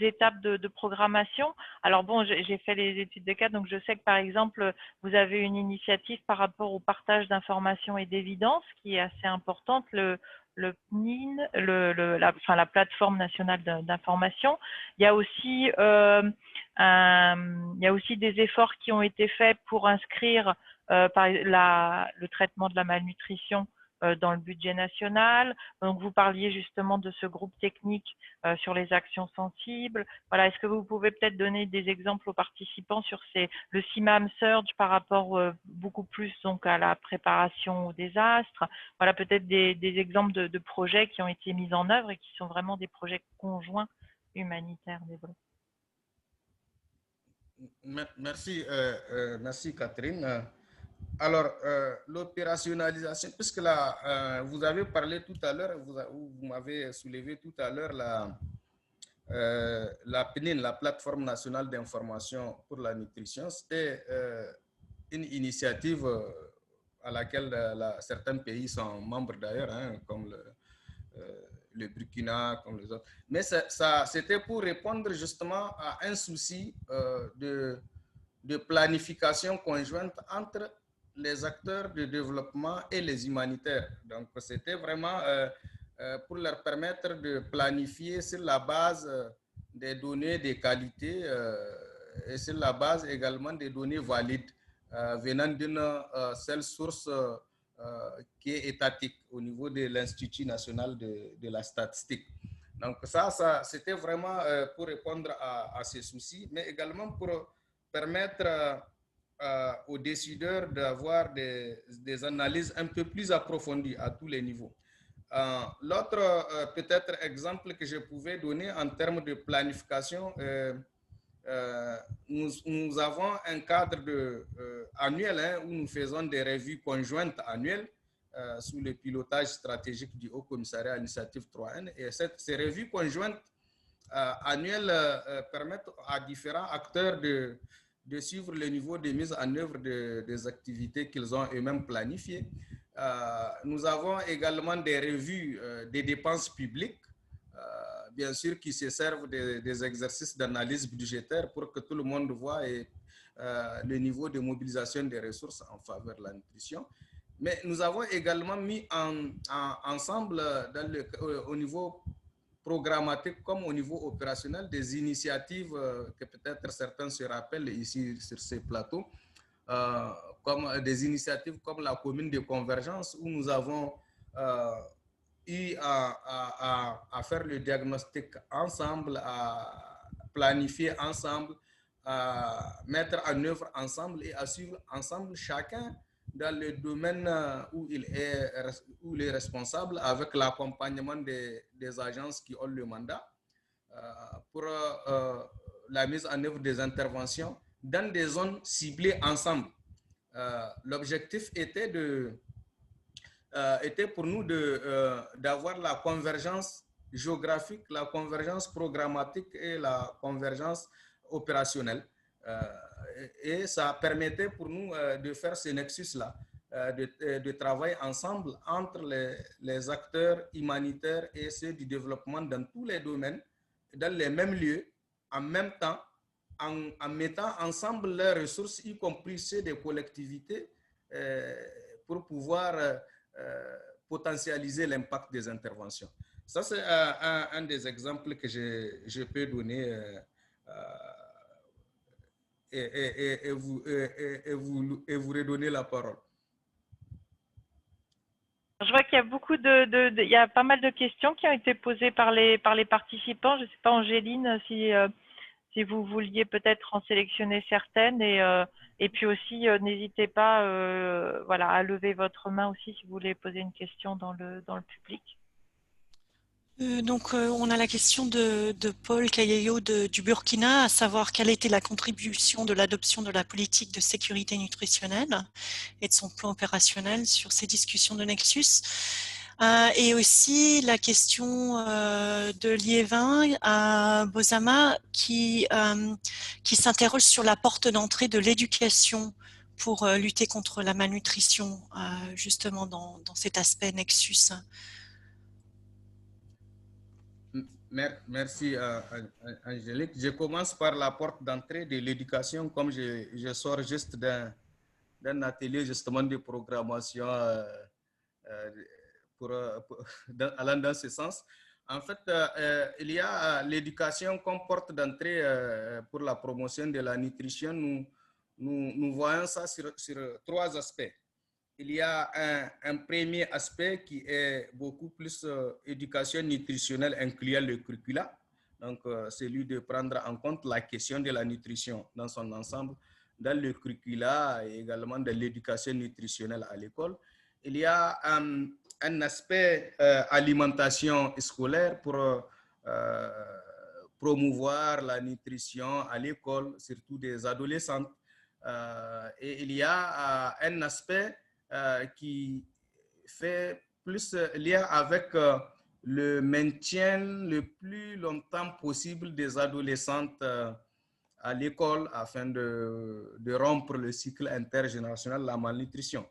étapes de programmation. Alors bon, j'ai fait les études de cas, donc je sais que par exemple, vous avez une initiative par rapport au partage d'informations et d'évidence qui est assez importante, le PNIN, la plateforme nationale d'information. Il y a aussi des efforts qui ont été faits pour inscrire le traitement de la malnutrition dans le budget national. Donc, vous parliez justement de ce groupe technique sur les actions sensibles. Voilà, est-ce que vous pouvez peut-être donner des exemples aux participants sur le CIMAM Surge par rapport beaucoup plus donc à la préparation au désastre. Voilà, peut-être des exemples de projets qui ont été mis en œuvre et qui sont vraiment des projets conjoints humanitaires développés. Merci, merci Catherine. Alors, l'opérationnalisation, puisque là, vous avez parlé tout à l'heure, vous m'avez soulevé tout à l'heure la PNIN, la plateforme nationale d'information pour la nutrition. C'était une initiative à laquelle certains pays sont membres d'ailleurs, hein, comme le Burkina, comme les autres. Mais c'était pour répondre justement à un souci de planification conjointe entre les acteurs de développement et les humanitaires. Donc, c'était vraiment pour leur permettre de planifier sur la base des données de qualité et sur la base également des données valides venant d'une seule source qui est étatique au niveau de l'Institut national de la statistique. Donc, ça c'était vraiment pour répondre à ces soucis, mais également pour permettre aux décideurs d'avoir des analyses un peu plus approfondies à tous les niveaux. L'autre peut-être exemple que je pouvais donner en termes de planification, nous avons un cadre annuel hein, où nous faisons des revues conjointes annuelles sous le pilotage stratégique du Haut Commissariat à l'initiative 3N. Et ces revues conjointes annuelles permettent à différents acteurs de suivre le niveau de mise en œuvre des activités qu'ils ont eux-mêmes planifiées. Nous avons également des revues des dépenses publiques, bien sûr, qui se servent des exercices d'analyse budgétaire pour que tout le monde voit le niveau de mobilisation des ressources en faveur de la nutrition. Mais nous avons également mis ensemble au niveau programmatique comme au niveau opérationnel des initiatives que peut-être certains se rappellent ici sur ces plateaux, comme des initiatives comme la commune de convergence où nous avons eu à faire le diagnostic ensemble, à planifier ensemble, à mettre en œuvre ensemble et à suivre ensemble chacun dans le domaine où il est responsable avec l'accompagnement des agences qui ont le mandat pour la mise en œuvre des interventions dans des zones ciblées ensemble. L'objectif était pour nous d'avoir la convergence géographique, la convergence programmatique et la convergence opérationnelle. Et ça permettait pour nous de faire ce nexus-là, de travailler ensemble entre les acteurs humanitaires et ceux du développement dans tous les domaines, dans les mêmes lieux, en même temps, en mettant ensemble leurs ressources, y compris ceux des collectivités, pour pouvoir potentialiser l'impact des interventions. Ça, c'est un des exemples que je peux donner et vous redonner la parole. Je vois qu'il y a il y a pas mal de questions qui ont été posées par les participants. Je ne sais pas, Angéline, si vous vouliez peut-être en sélectionner certaines et puis aussi n'hésitez pas voilà, à lever votre main aussi si vous voulez poser une question dans le public. On a la question de Paul Kayeyo du Burkina, à savoir quelle était la contribution de l'adoption de la politique de sécurité nutritionnelle et de son plan opérationnel sur ces discussions de Nexus. Et aussi la question de Liévin à Bozama qui s'interroge sur la porte d'entrée de l'éducation pour lutter contre la malnutrition, justement dans cet aspect Nexus. Merci Angélique. Je commence par la porte d'entrée de l'éducation, comme je sors juste d'un atelier justement de programmation allant dans ce sens. En fait, il y a l'éducation comme porte d'entrée pour la promotion de la nutrition. Nous voyons ça sur 3 aspects. Il y a un premier aspect qui est beaucoup plus éducation nutritionnelle incluant le curricula. Donc, celui de prendre en compte la question de la nutrition dans son ensemble, dans le curricula et également dans l'éducation nutritionnelle à l'école. Il y a un aspect alimentation scolaire pour promouvoir la nutrition à l'école, surtout des adolescentes. Et il y a un aspect qui fait plus lien avec le maintien le plus longtemps possible des adolescentes à l'école afin de rompre le cycle intergénérationnel de la malnutrition.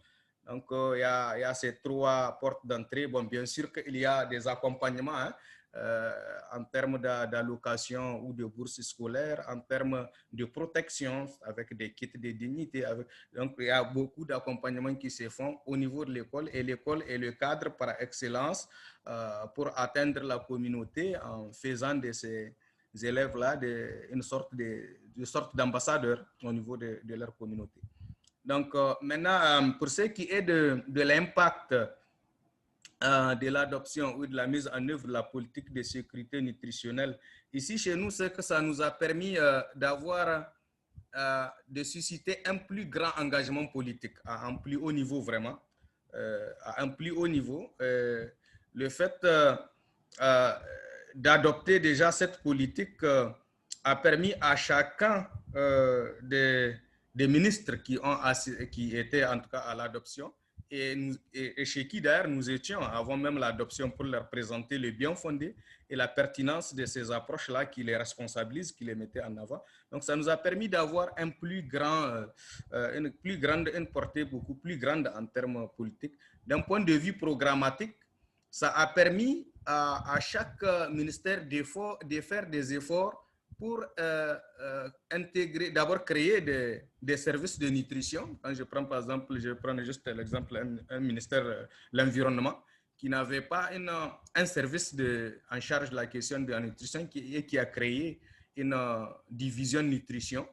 Donc, il y a ces 3 portes d'entrée. Bon, bien sûr qu'il y a des accompagnements en termes d'allocation ou de bourse scolaire, en termes de protection avec des kits de dignité. Donc, il y a beaucoup d'accompagnements qui se font au niveau de l'école et l'école est le cadre par excellence pour atteindre la communauté en faisant de ces élèves-là une sorte d'ambassadeurs au niveau de leur communauté. Donc, maintenant, pour ce qui est de l'impact de l'adoption ou de la mise en œuvre de la politique de sécurité nutritionnelle, ici chez nous, c'est que ça nous a permis de susciter un plus grand engagement politique à un plus haut niveau vraiment, à un plus haut niveau. Le fait d'adopter déjà cette politique a permis à chacun des ministres qui étaient en tout cas à l'adoption et chez qui d'ailleurs nous étions avant même l'adoption pour leur présenter le bien fondé et la pertinence de ces approches-là qui les responsabilisent, qui les mettaient en avant. Donc ça nous a permis d'avoir une portée beaucoup plus grande en termes politiques. D'un point de vue programmatique, ça a permis à chaque ministère de faire des efforts pour intégrer, d'abord créer des services de nutrition. Quand je prends par exemple, je prends juste l'exemple un ministère, l'environnement, qui n'avait pas un service en charge de la question de la nutrition qui a créé une division nutrition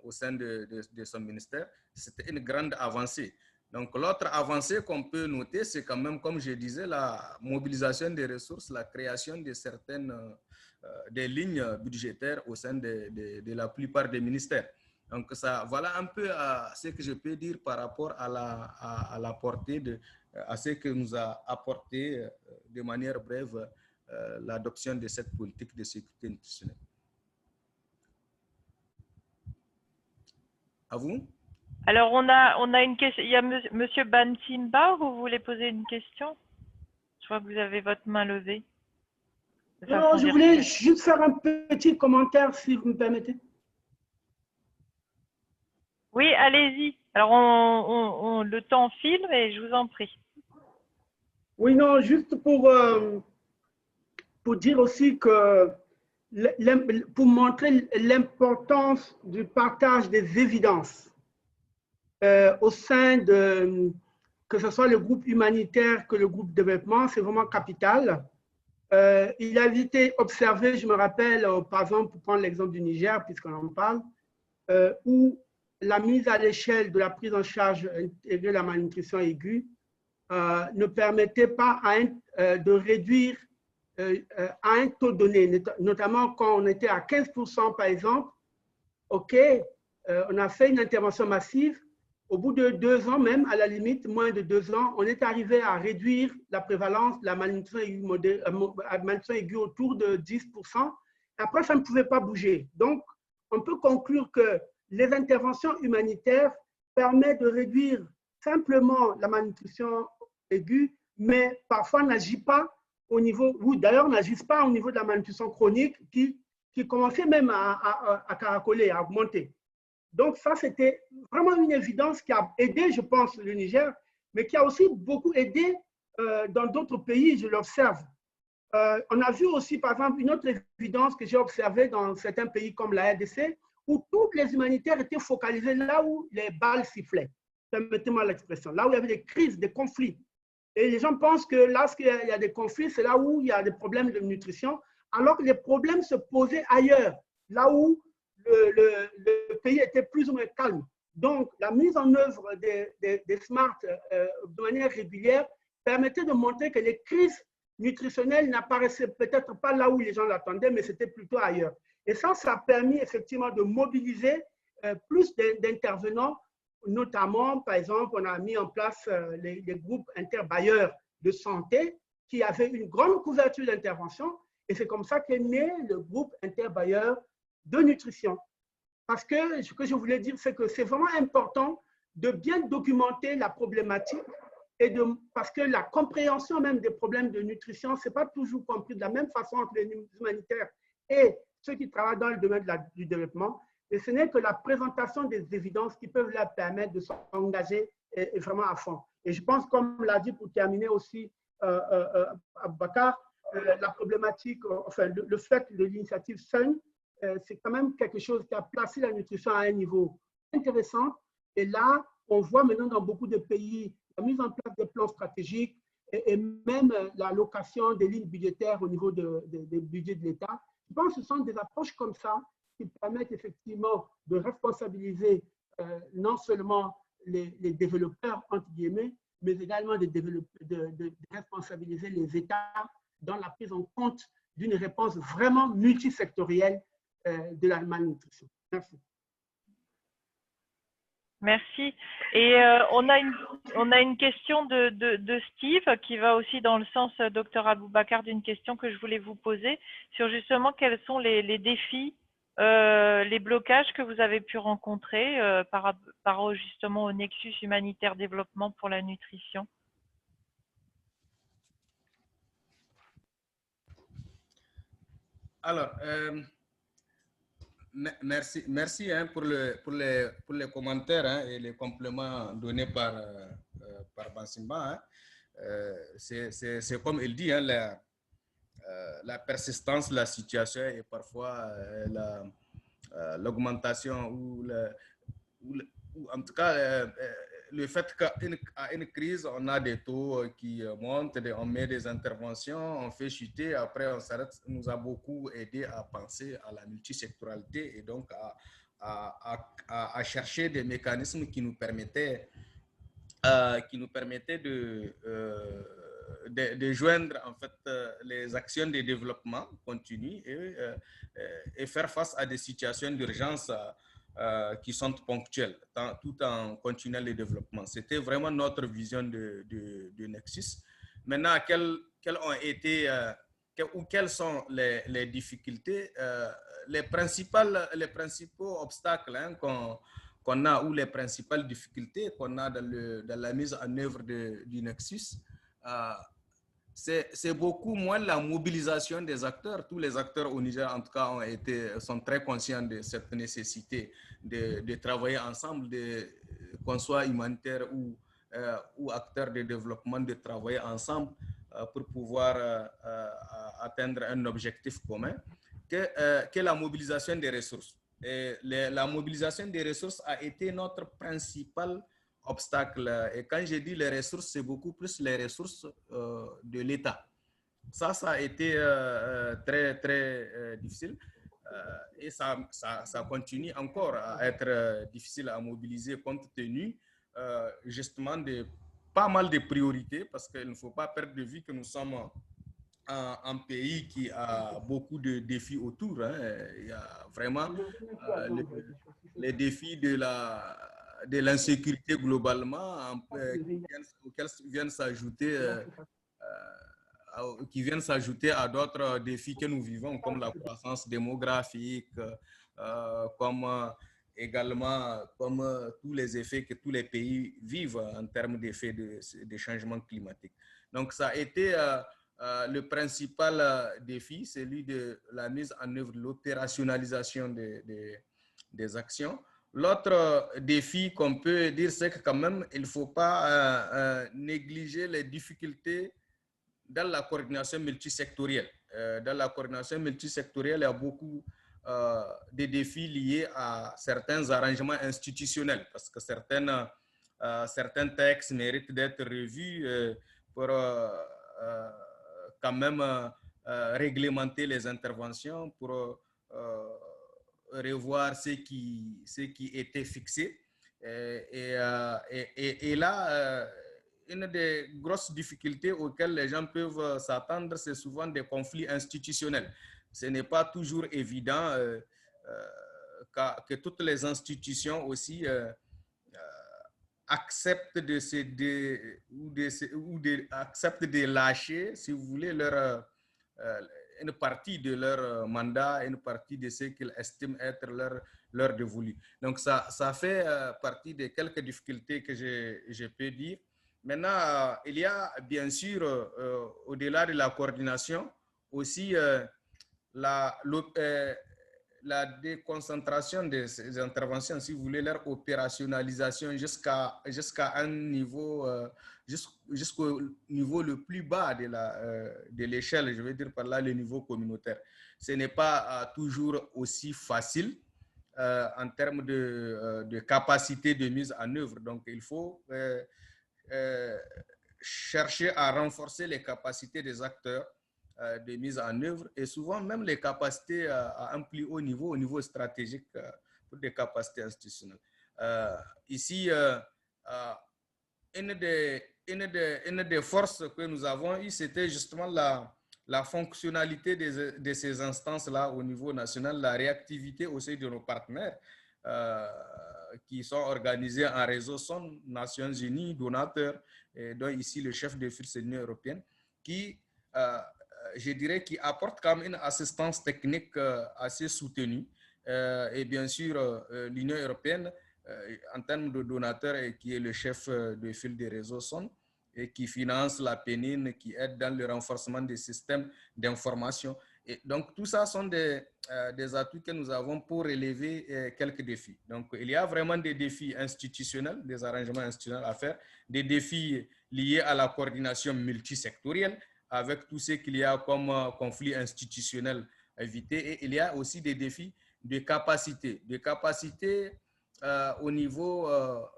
au sein de son ministère. C'était une grande avancée. Donc, l'autre avancée qu'on peut noter, c'est quand même, comme je disais, la mobilisation des ressources, la création de certaines des lignes budgétaires au sein de la plupart des ministères. Donc, ça, voilà un peu ce que je peux dire par rapport à la portée, à ce que nous a apporté de manière brève l'adoption de cette politique de sécurité nutritionnelle. À vous? Alors, on a une question. Il y a Monsieur Bantimba, vous voulez poser une question? Je vois que vous avez votre main levée. Non, je voulais juste faire un petit commentaire, si vous me permettez. Oui, allez-y. Alors, le temps file, mais je vous en prie. Oui, non, juste pour dire aussi que, pour montrer l'importance du partage des évidences au sein que ce soit le groupe humanitaire que le groupe développement, c'est vraiment capital. Il a été observé, je me rappelle, par exemple, pour prendre l'exemple du Niger, puisqu'on en parle, où la mise à l'échelle de la prise en charge de la malnutrition aiguë ne permettait pas de réduire à un taux donné, notamment quand on était à 15% par exemple. OK, on a fait une intervention massive. Au bout de 2 ans, même à la limite, moins de 2 ans, on est arrivé à réduire la prévalence de la malnutrition aiguë autour de 10%. Après, ça ne pouvait pas bouger. Donc, on peut conclure que les interventions humanitaires permettent de réduire simplement la malnutrition aiguë, mais parfois n'agissent pas au niveau, ou d'ailleurs n'agissent pas au niveau de la malnutrition chronique qui commençait même à caracoler, à augmenter. Donc ça, c'était vraiment une évidence qui a aidé, je pense, le Niger, mais qui a aussi beaucoup aidé dans d'autres pays, je l'observe. On a vu aussi, par exemple, une autre évidence que j'ai observée dans certains pays comme la RDC, où toutes les humanitaires étaient focalisés là où les balles sifflaient, permettez-moi l'expression, là où il y avait des crises, des conflits. Et les gens pensent que lorsqu'il y a des conflits, c'est là où il y a des problèmes de nutrition, alors que les problèmes se posaient ailleurs, là où le pays était plus ou moins calme. Donc, la mise en œuvre des SMART de manière régulière permettait de montrer que les crises nutritionnelles n'apparaissaient peut-être pas là où les gens l'attendaient, mais c'était plutôt ailleurs. Et ça a permis effectivement de mobiliser plus d'intervenants, notamment, par exemple, on a mis en place les groupes interbailleurs de santé qui avaient une grande couverture d'intervention, et c'est comme ça qu'est né le groupe interbailleur de nutrition. Parce que ce que je voulais dire, c'est que c'est vraiment important de bien documenter la problématique, parce que la compréhension même des problèmes de nutrition, ce n'est pas toujours compris de la même façon entre les humanitaires et ceux qui travaillent dans le domaine du développement. Et ce n'est que la présentation des évidences qui peuvent leur permettre de s'engager vraiment à fond. Et je pense, comme l'a dit pour terminer aussi Aboubakar, la problématique, enfin le fait de l'initiative SUN, c'est quand même quelque chose qui a placé la nutrition à un niveau intéressant. Et là, on voit maintenant dans beaucoup de pays la mise en place des plans stratégiques et même l'allocation des lignes budgétaires au niveau des budgets de l'État. Je pense que ce sont des approches comme ça qui permettent effectivement de responsabiliser non seulement les développeurs, entre guillemets, mais également de responsabiliser les États dans la prise en compte d'une réponse vraiment multisectorielle de la malnutrition. Merci. Merci. Et on a une question de Steve qui va aussi dans le sens, docteur Aboubakar, d'une question que je voulais vous poser sur justement quels sont les défis, les blocages que vous avez pu rencontrer par rapport justement au Nexus humanitaire développement pour la nutrition. Alors, merci hein, pour les commentaires hein, et les compléments donnés par Bansimba. Hein. C'est comme il dit, hein, la persistance de la situation et parfois l'augmentation ou en tout cas le fait qu'à une crise, on a des taux qui montent, on met des interventions, on fait chuter, après on s'arrête, nous a beaucoup aidé à penser à la multisectoralité et donc à chercher des mécanismes qui nous permettaient de joindre en fait les actions de développement continu et faire face à des situations d'urgence qui sont ponctuelles, tout en continuant le développement. C'était vraiment notre vision de Nexus. Maintenant, quelles sont les difficultés, les principaux obstacles hein, qu'on a ou les principales difficultés qu'on a dans la mise en œuvre du Nexus, c'est beaucoup moins la mobilisation des acteurs. Tous les acteurs au Niger, en tout cas, sont très conscients de cette nécessité de travailler ensemble, qu'on soit humanitaire ou acteurs de développement, de travailler ensemble pour pouvoir atteindre un objectif commun, que la mobilisation des ressources. Et la mobilisation des ressources a été notre principal obstacles. Et quand je dis les ressources, c'est beaucoup plus les ressources de l'État. Ça a été très, très difficile. Et ça continue encore à être difficile à mobiliser compte tenu justement de pas mal de priorités, parce qu'il ne faut pas perdre de vue que nous sommes un pays qui a beaucoup de défis autour. Hein. Il y a vraiment les défis de l'insécurité globalement auxquels viennent s'ajouter à d'autres défis que nous vivons, comme la croissance démographique, également comme tous les effets que tous les pays vivent en termes d'effets de changement climatique. Donc, ça a été le principal défi, celui de la mise en œuvre, de l'opérationnalisation des actions. L'autre défi qu'on peut dire, c'est que quand même, il ne faut pas négliger les difficultés dans la coordination multisectorielle. Dans la coordination multisectorielle, il y a beaucoup de défis liés à certains arrangements institutionnels, parce que certains textes méritent d'être revus pour quand même réglementer les interventions, pour revoir ce qui était fixé. Et là, une des grosses difficultés auxquelles les gens peuvent s'attendre, c'est souvent des conflits institutionnels. Ce n'est pas toujours évident que toutes les institutions aussi acceptent acceptent de lâcher, si vous voulez, une partie de leur mandat, une partie de ce qu'ils estiment être leur dévolu. Donc, ça fait partie de quelques difficultés que je peux dire. Maintenant, il y a bien sûr, au-delà de la coordination, aussi la déconcentration des interventions, si vous voulez, leur opérationnalisation jusqu'à un niveau, jusqu'au niveau le plus bas de l'échelle, je veux dire par là le niveau communautaire. Ce n'est pas toujours aussi facile en termes de capacité de mise en œuvre. Donc, il faut chercher à renforcer les capacités des acteurs de mise en œuvre et souvent même les capacités à un plus haut niveau, au niveau stratégique, pour des capacités institutionnelles. Ici, une des forces que nous avons eues, c'était justement la fonctionnalité de ces instances-là au niveau national, la réactivité aussi de nos partenaires qui sont organisés en réseau SON, Nations Unies, donateurs, et dont ici le chef de file, c'est l'Union européenne, qui, je dirais, qui apporte quand même une assistance technique assez soutenue. Et bien sûr, l'Union européenne, en termes de donateurs, et qui est le chef de file des réseaux SON, et qui finance la pénine, qui aide dans le renforcement des systèmes d'information. Et donc, tout ça sont des atouts que nous avons pour relever quelques défis. Donc, il y a vraiment des défis institutionnels, des arrangements institutionnels à faire, des défis liés à la coordination multisectorielle, avec tout ce qu'il y a comme conflits institutionnels à éviter. Et il y a aussi des défis de capacité au niveau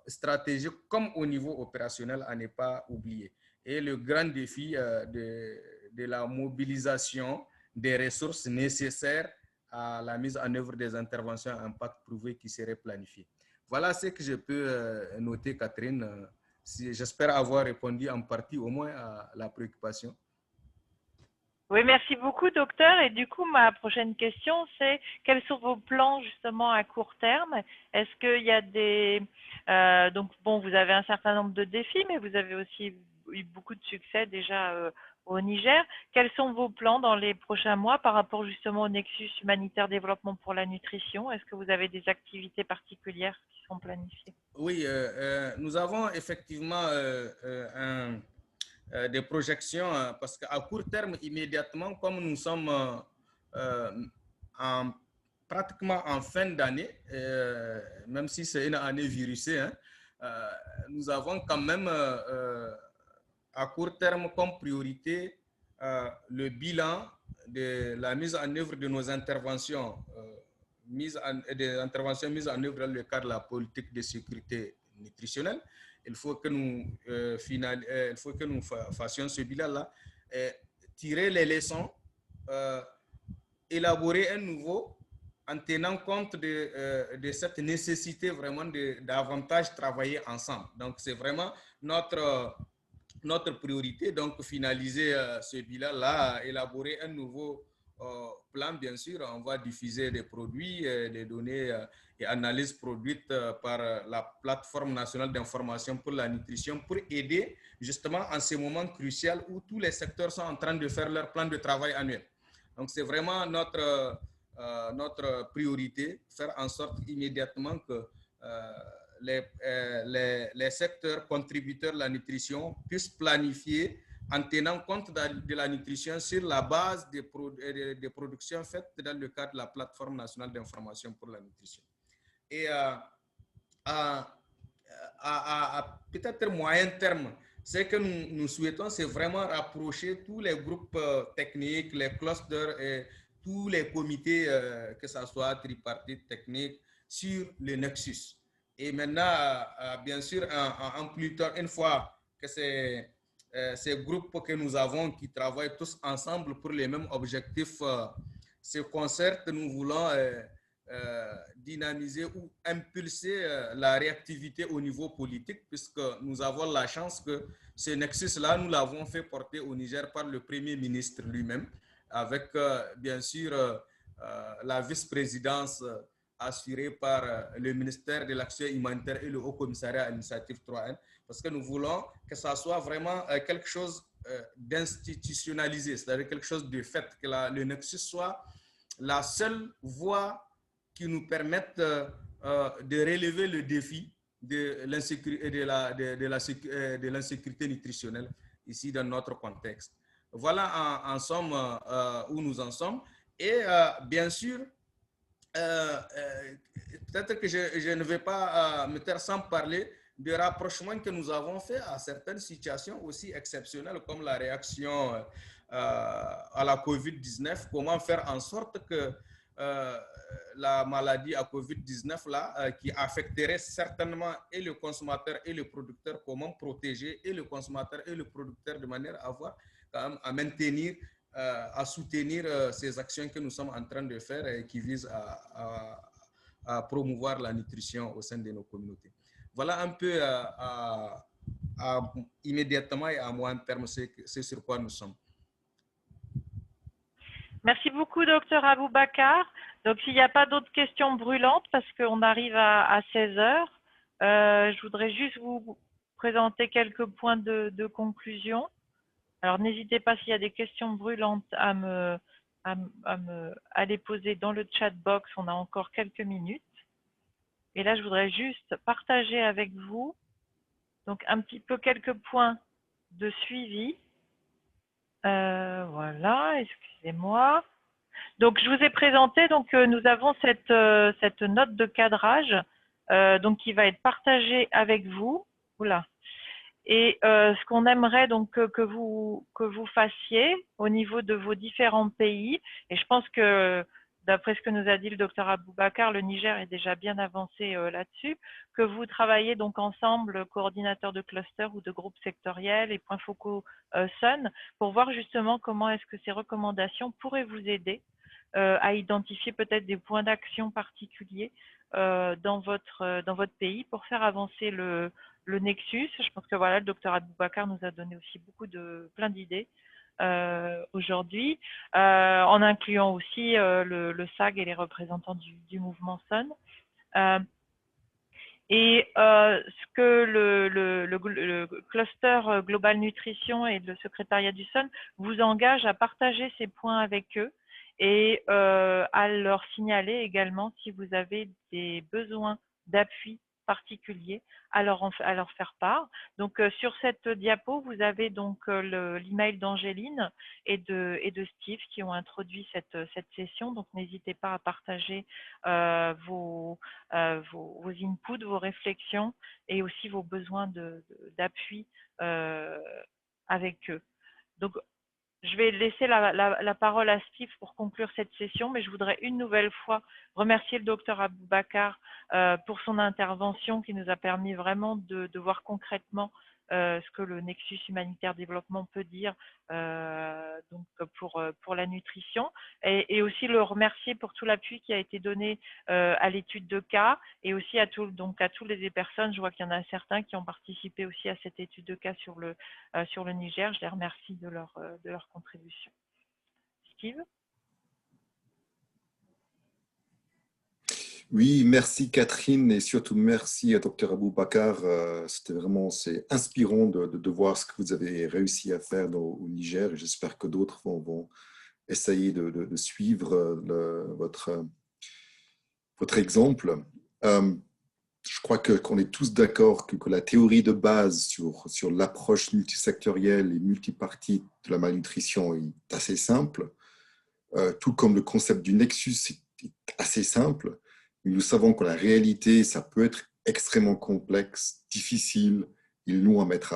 stratégique comme au niveau opérationnel à ne pas oublier. Et le grand défi de la mobilisation des ressources nécessaires à la mise en œuvre des interventions à impact prouvé qui seraient planifiées. Voilà ce que je peux noter, Catherine. J'espère avoir répondu en partie au moins à la préoccupation. Oui, merci beaucoup, docteur. Et du coup, ma prochaine question, c'est quels sont vos plans justement à court terme? Est-ce qu'il y a des... donc, bon, vous avez un certain nombre de défis, mais vous avez aussi eu beaucoup de succès déjà au Niger. Quels sont vos plans dans les prochains mois par rapport justement au Nexus humanitaire développement pour la nutrition? Est-ce que vous avez des activités particulières qui sont planifiées? Oui, nous avons effectivement des projections parce qu'à court terme, immédiatement, comme nous sommes pratiquement en fin d'année, même si c'est une année virusée, hein, nous avons quand même à court terme comme priorité le bilan de la mise en œuvre de nos interventions, mises en œuvre dans le cadre de la politique de sécurité nutritionnelle il faut que nous fassions ce bilan-là, tirer les leçons, élaborer un nouveau en tenant compte de cette nécessité vraiment de davantage travailler ensemble. Donc, c'est vraiment notre priorité, donc finaliser ce bilan-là, élaborer un nouveau plan, bien sûr. On va diffuser des produits, des données et analyses produites par la plateforme nationale d'information pour la nutrition pour aider justement en ces moments cruciaux où tous les secteurs sont en train de faire leur plan de travail annuel. Donc, c'est vraiment notre priorité, faire en sorte immédiatement que les secteurs contributeurs de la nutrition puissent planifier en tenant compte de la nutrition sur la base des productions faites dans le cadre de la plateforme nationale d'information pour la nutrition. Et à peut-être moyen terme, ce que nous souhaitons, c'est vraiment rapprocher tous les groupes techniques, les clusters et tous les comités, que ce soit tripartite, technique, sur le Nexus. Et maintenant, bien sûr, en plus tard, une fois que ces groupes que nous avons qui travaillent tous ensemble pour les mêmes objectifs se concertent, nous voulons dynamiser ou impulser la réactivité au niveau politique, puisque nous avons la chance que ce nexus-là, nous l'avons fait porter au Niger par le Premier ministre lui-même, avec bien sûr la vice-présidence assurée par le ministère de l'Action humanitaire et le Haut Commissariat à l'initiative 3N, parce que nous voulons que ça soit vraiment quelque chose d'institutionnalisé, c'est-à-dire quelque chose de fait, que le nexus soit la seule voie qui nous permette de relever le défi de l'insécurité nutritionnelle ici dans notre contexte. Voilà en somme où nous en sommes. Et bien sûr, peut-être que je ne vais pas me taire sans parler du rapprochement que nous avons fait à certaines situations aussi exceptionnelles comme la réaction à la COVID-19. Comment faire en sorte que la maladie à COVID-19 là, qui affecterait certainement et le consommateur et le producteur, comment protéger et le consommateur et le producteur de manière à avoir à maintenir, à soutenir ces actions que nous sommes en train de faire et qui visent à promouvoir la nutrition au sein de nos communautés. Voilà un peu immédiatement et à moyen terme, c'est sur quoi nous sommes. Merci beaucoup, docteur Aboubacar. Donc, s'il n'y a pas d'autres questions brûlantes, parce qu'on arrive à 16 heures, je voudrais juste vous présenter quelques points de conclusion. Alors, n'hésitez pas s'il y a des questions brûlantes à les poser dans le chat box. On a encore quelques minutes. Et là, je voudrais juste partager avec vous donc un petit peu quelques points de suivi. Voilà, excusez-moi. Donc, je vous ai présenté, donc nous avons cette note de cadrage donc qui va être partagée avec vous. Oula. Et ce qu'on aimerait donc que vous fassiez au niveau de vos différents pays, et je pense que d'après ce que nous a dit le docteur Aboubacar, le Niger est déjà bien avancé là-dessus, que vous travaillez donc ensemble, coordinateurs de clusters ou de groupes sectoriels et points focaux SUN, pour voir justement comment est-ce que ces recommandations pourraient vous aider à identifier peut-être des points d'action particuliers dans votre pays pour faire avancer le Nexus. Je pense que voilà, le docteur Aboubacar nous a donné aussi plein d'idées aujourd'hui, en incluant aussi le SAG et les représentants du mouvement SUN. Et ce que le cluster Global Nutrition et le secrétariat du SUN vous engage à partager ces points avec eux et à leur signaler également si vous avez des besoins d'appui particuliers à leur faire part. Donc sur cette diapo, vous avez donc l'email d'Angéline et de Steve qui ont introduit cette session. Donc n'hésitez pas à partager vos inputs, vos réflexions et aussi vos besoins d'appui avec eux. Donc je vais laisser la parole à Steve pour conclure cette session, mais je voudrais une nouvelle fois remercier le docteur Aboubacar pour son intervention qui nous a permis vraiment de voir concrètement ce que le Nexus humanitaire développement peut dire donc pour la nutrition et aussi le remercier pour tout l'appui qui a été donné à l'étude de cas et aussi à toutes les personnes. Je vois qu'il y en a certains qui ont participé aussi à cette étude de cas sur le Niger. Je les remercie de leur contribution. Steve? Oui, merci Catherine et surtout merci à Dr Aboubacar. C'était vraiment inspirant de voir ce que vous avez réussi à faire au Niger et j'espère que d'autres vont essayer de suivre votre exemple. Je crois qu'on est tous d'accord que la théorie de base sur l'approche multisectorielle et multipartite de la malnutrition est assez simple, tout comme le concept du nexus est assez simple. Mais nous savons que la réalité, ça peut être extrêmement complexe, difficile et long à mettre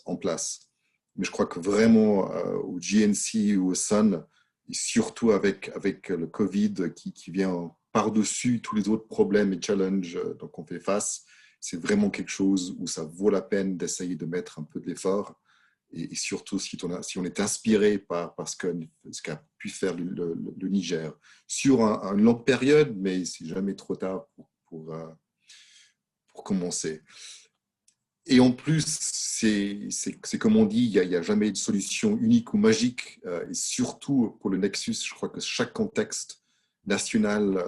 en place. Mais je crois que vraiment, au GNC ou au SUN, et surtout avec le Covid qui vient par-dessus tous les autres problèmes et challenges qu'on fait face, c'est vraiment quelque chose où ça vaut la peine d'essayer de mettre un peu de l'effort. Et surtout si on est inspiré par ce qu'a pu faire le Niger sur une longue période, mais c'est jamais trop tard pour commencer. Et en plus, c'est comme on dit, il n'y a jamais de solution unique ou magique. Et surtout pour le Nexus, je crois que chaque contexte national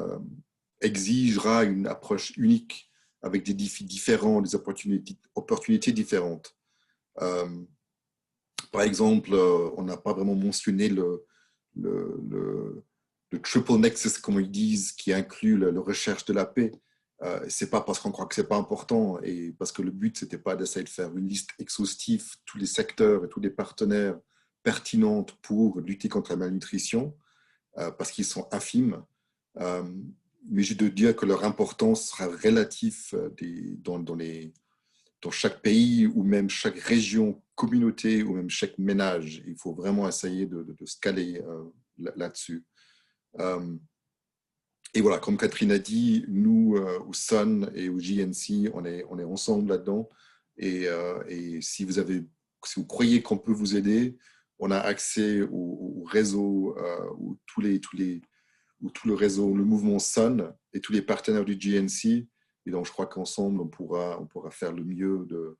exigera une approche unique avec des défis différents, des opportunités différentes. Par exemple, on n'a pas vraiment mentionné le triple nexus, comme ils disent, qui inclut la recherche de la paix. C'est pas parce qu'on croit que c'est pas important et parce que le but, c'était pas d'essayer de faire une liste exhaustive, tous les secteurs et tous les partenaires pertinents pour lutter contre la malnutrition, parce qu'ils sont infimes. Mais j'ai de dire que leur importance sera relative dans chaque pays ou même chaque région, communauté ou même chaque ménage. Il faut vraiment essayer de se caler là-dessus. Et voilà, comme Catherine a dit, nous, au SUN et au GNC, on est ensemble là-dedans. Et si vous croyez qu'on peut vous aider, on a accès au réseau, où tout le réseau, le mouvement SUN et tous les partenaires du GNC. Et donc, je crois qu'ensemble, on pourra faire le mieux, de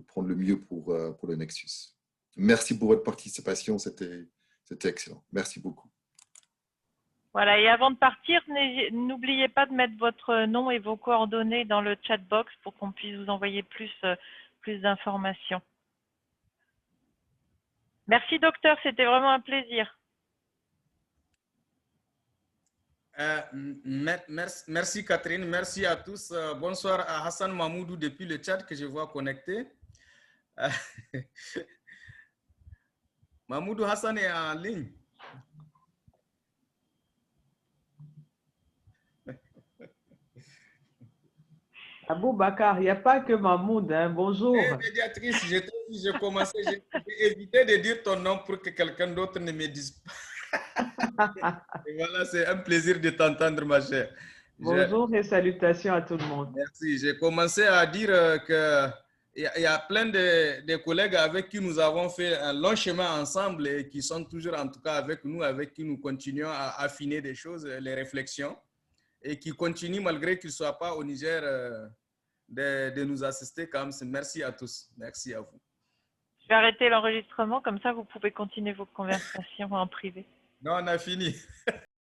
prendre le mieux pour le Nexus. Merci pour votre participation, c'était excellent. Merci beaucoup. Voilà, et avant de partir, n'oubliez pas de mettre votre nom et vos coordonnées dans le chat box pour qu'on puisse vous envoyer plus d'informations. Merci docteur, c'était vraiment un plaisir. Merci Catherine, merci à tous. Bonsoir à Hassan Mahmoudou depuis le chat que je vois connecté. Mahmoudou, Hassan est en ligne. Aboubacar, il n'y a pas que Mahmoud, hein. Bonjour. Médiatrice, j'ai évité de dire ton nom pour que quelqu'un d'autre ne me dise pas. Et voilà, c'est un plaisir de t'entendre, ma chère. Bonjour et salutations à tout le monde. Merci. J'ai commencé à dire qu'il y a plein de collègues avec qui nous avons fait un long chemin ensemble et qui sont toujours, en tout cas, avec qui nous continuons à affiner des choses, les réflexions, et qui continuent, malgré qu'ils ne soient pas au Niger, de nous assister. Quand même. Merci à tous. Merci à vous. Je vais arrêter l'enregistrement, comme ça vous pouvez continuer vos conversations en privé. Non, on a fini.